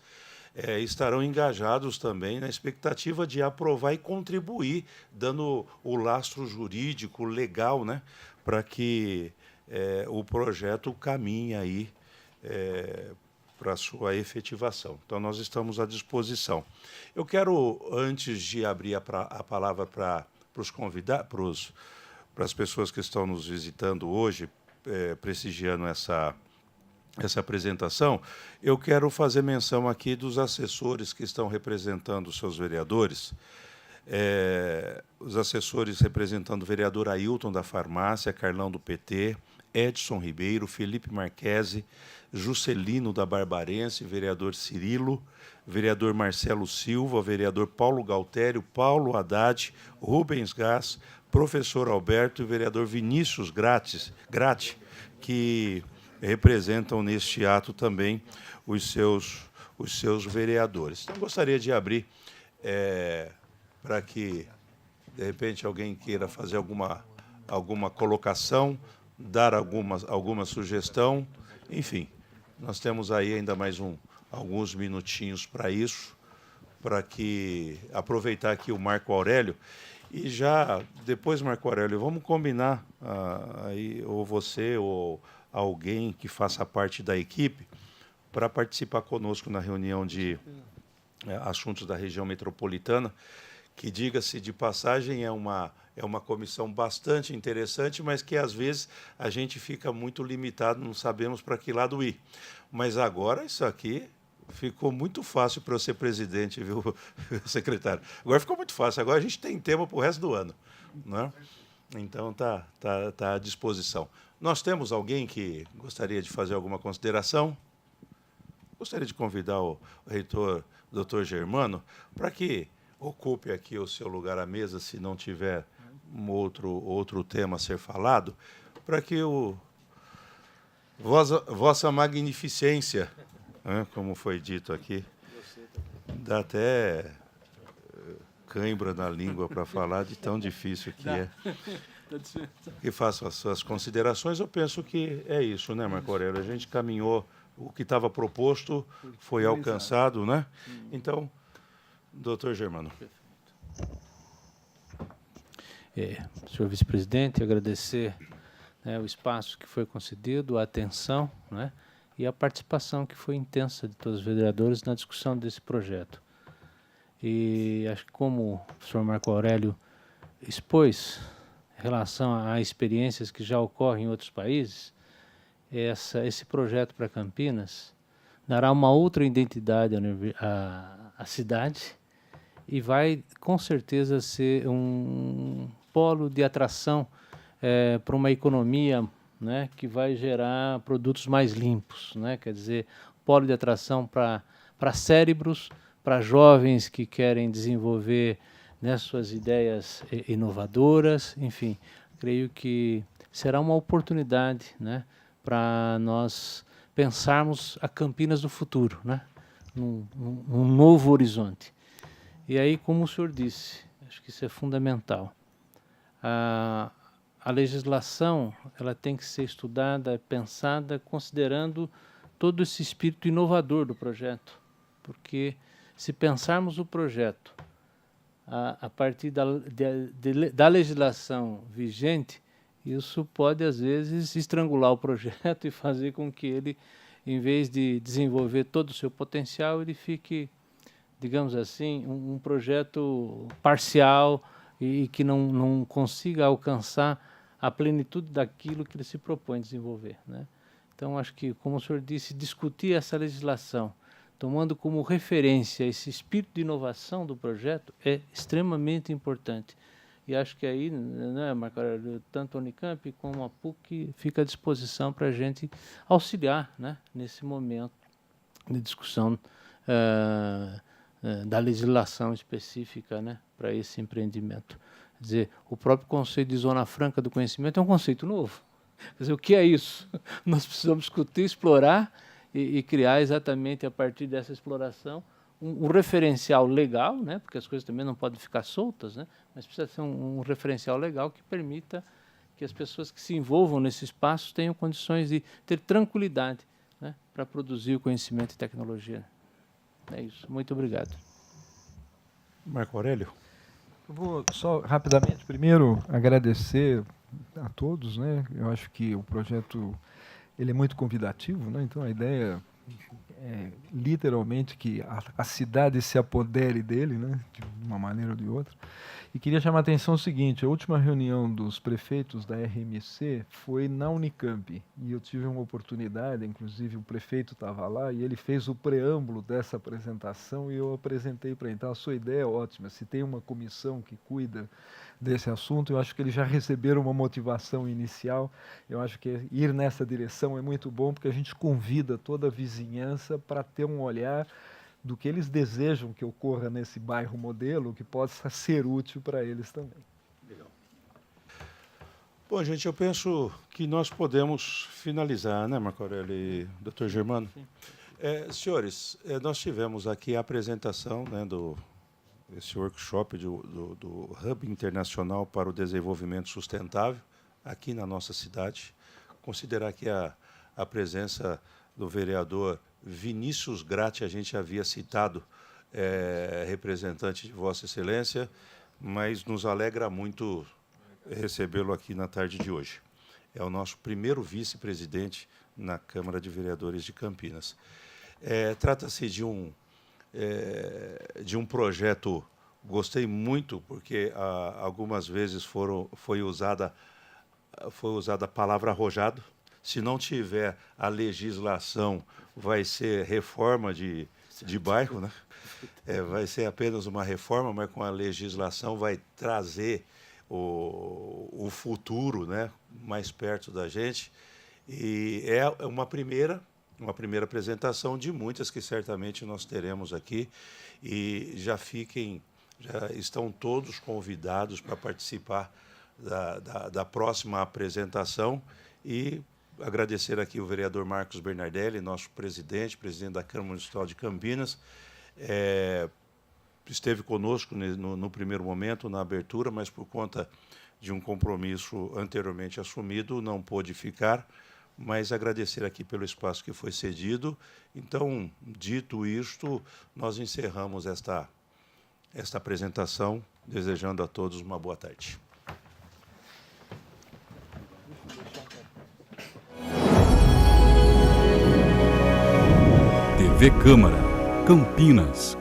estarão engajados também na expectativa de aprovar e contribuir, dando o lastro jurídico, legal, né, para que o projeto caminhe aí para a sua efetivação. Então, nós estamos à disposição. Eu quero, antes de abrir a palavra para os convidados, para as pessoas que estão nos visitando hoje, prestigiando essa apresentação, eu quero fazer menção aqui dos assessores que estão representando os seus vereadores. Os assessores representando o vereador Ailton da Farmácia, Carlão do PT, Edson Ribeiro, Felipe Marquesi, Juscelino da Barbarense, vereador Cirilo, vereador Marcelo Silva, vereador Paulo Galtério, Paulo Haddad, Rubens Gás, professor Alberto e vereador Vinícius Gratti, que representam neste ato também os seus vereadores. Então, gostaria de abrir para que, de repente, alguém queira fazer alguma colocação, dar alguma sugestão. Enfim, nós temos aí ainda mais alguns minutinhos para isso, para que aproveitar aqui o Marco Aurélio. E já, depois, Marco Aurélio, vamos combinar, aí, ou você ou alguém que faça parte da equipe, para participar conosco na reunião de assuntos da região metropolitana, que, diga-se de passagem, é uma comissão bastante interessante, mas que, às vezes, a gente fica muito limitado, não sabemos para que lado ir. Mas agora, isso aqui ficou muito fácil para eu ser presidente, viu, secretário? Agora ficou muito fácil, agora a gente tem tema para o resto do ano, né? Então, está à disposição. Nós temos alguém que gostaria de fazer alguma consideração? Gostaria de convidar o reitor, doutor Germano, para que ocupe aqui o seu lugar à mesa, se não tiver outro tema a ser falado, para que Vossa Magnificência, né, como foi dito aqui, dá até cãibra na língua para falar de tão difícil que é. Que faça as suas considerações. Eu penso que é isso, né, Marco Aurélio? A gente caminhou, o que estava proposto foi alcançado, né? Então, doutor Germano. Senhor vice-presidente, agradecer, né, o espaço que foi concedido, a atenção, né, e a participação que foi intensa de todos os vereadores na discussão desse projeto. E acho que, como o senhor Marco Aurélio expôs em relação a experiências que já ocorrem em outros países, esse projeto para Campinas dará uma outra identidade à cidade e vai, com certeza, ser um polo de atração para uma economia, né, que vai gerar produtos mais limpos, né? Quer dizer, polo de atração para cérebros, para jovens que querem desenvolver, né, suas ideias inovadoras. Enfim, creio que será uma oportunidade, né, para nós pensarmos a Campinas do futuro, né, num novo horizonte. E aí, como o senhor disse, acho que isso é fundamental. A a legislação ela tem que ser estudada, pensada, considerando todo esse espírito inovador do projeto, porque se pensarmos o projeto a partir da legislação vigente, isso pode, às vezes, estrangular o projeto e fazer com que ele, em vez de desenvolver todo o seu potencial, ele fique, digamos assim, um projeto parcial e que não consiga alcançar a plenitude daquilo que ele se propõe desenvolver, né? Então, acho que, como o senhor disse, discutir essa legislação, tomando como referência esse espírito de inovação do projeto, é extremamente importante. E acho que aí, né, Marco Aurélio, tanto a Unicamp como a PUC fica à disposição para a gente auxiliar, né, nesse momento de discussão da legislação específica, né, para esse empreendimento. Quer dizer, o próprio conceito de Zona Franca do Conhecimento é um conceito novo. Quer dizer, o que é isso? Nós precisamos discutir, explorar e criar exatamente a partir dessa exploração um referencial legal, né, porque as coisas também não podem ficar soltas, né, mas precisa ser um referencial legal que permita que as pessoas que se envolvam nesse espaço tenham condições de ter tranquilidade, né, para produzir o conhecimento e tecnologia. É isso. Muito obrigado. Marco Aurélio. Eu vou só rapidamente, primeiro, agradecer a todos, né? Eu acho que o projeto ele é muito convidativo, né? Então a ideia é literalmente que a cidade se apodere dele, né? De uma maneira ou de outra. E queria chamar a atenção o seguinte: a última reunião dos prefeitos da RMC foi na Unicamp, e eu tive uma oportunidade, inclusive o prefeito estava lá, e ele fez o preâmbulo dessa apresentação e eu apresentei para ele. Então a sua ideia é ótima, se tem uma comissão que cuida desse assunto, eu acho que eles já receberam uma motivação inicial. Eu acho que ir nessa direção é muito bom, porque a gente convida toda a vizinhança para ter um olhar do que eles desejam que ocorra nesse bairro modelo, que possa ser útil para eles também. Legal. Bom, gente, eu penso que nós podemos finalizar, né, Marco Aurélio e Dr. Germano? Senhores, nós tivemos aqui a apresentação, né, esse workshop do Hub Internacional para o Desenvolvimento Sustentável, aqui na nossa cidade. Considerar que a presença do vereador Vinícius Gratti, a gente havia citado, representante de Vossa Excelência, mas nos alegra muito recebê-lo aqui na tarde de hoje. É o nosso primeiro vice-presidente na Câmara de Vereadores de Campinas. Trata-se de um projeto, gostei muito, porque algumas vezes foi usada a palavra arrojado. Se não tiver a legislação, vai ser reforma de bairro, né? Vai ser apenas uma reforma, mas com a legislação vai trazer o futuro, né, mais perto da gente. E é uma primeira apresentação de muitas que certamente nós teremos aqui. E já estão todos convidados para participar da próxima apresentação. E agradecer aqui o vereador Marcos Bernardelli, nosso presidente da Câmara Municipal de Campinas. Esteve conosco no primeiro momento, na abertura, mas por conta de um compromisso anteriormente assumido, não pôde ficar, mas agradecer aqui pelo espaço que foi cedido. Então, dito isto, nós encerramos esta apresentação, desejando a todos uma boa tarde. TV Câmara, Campinas.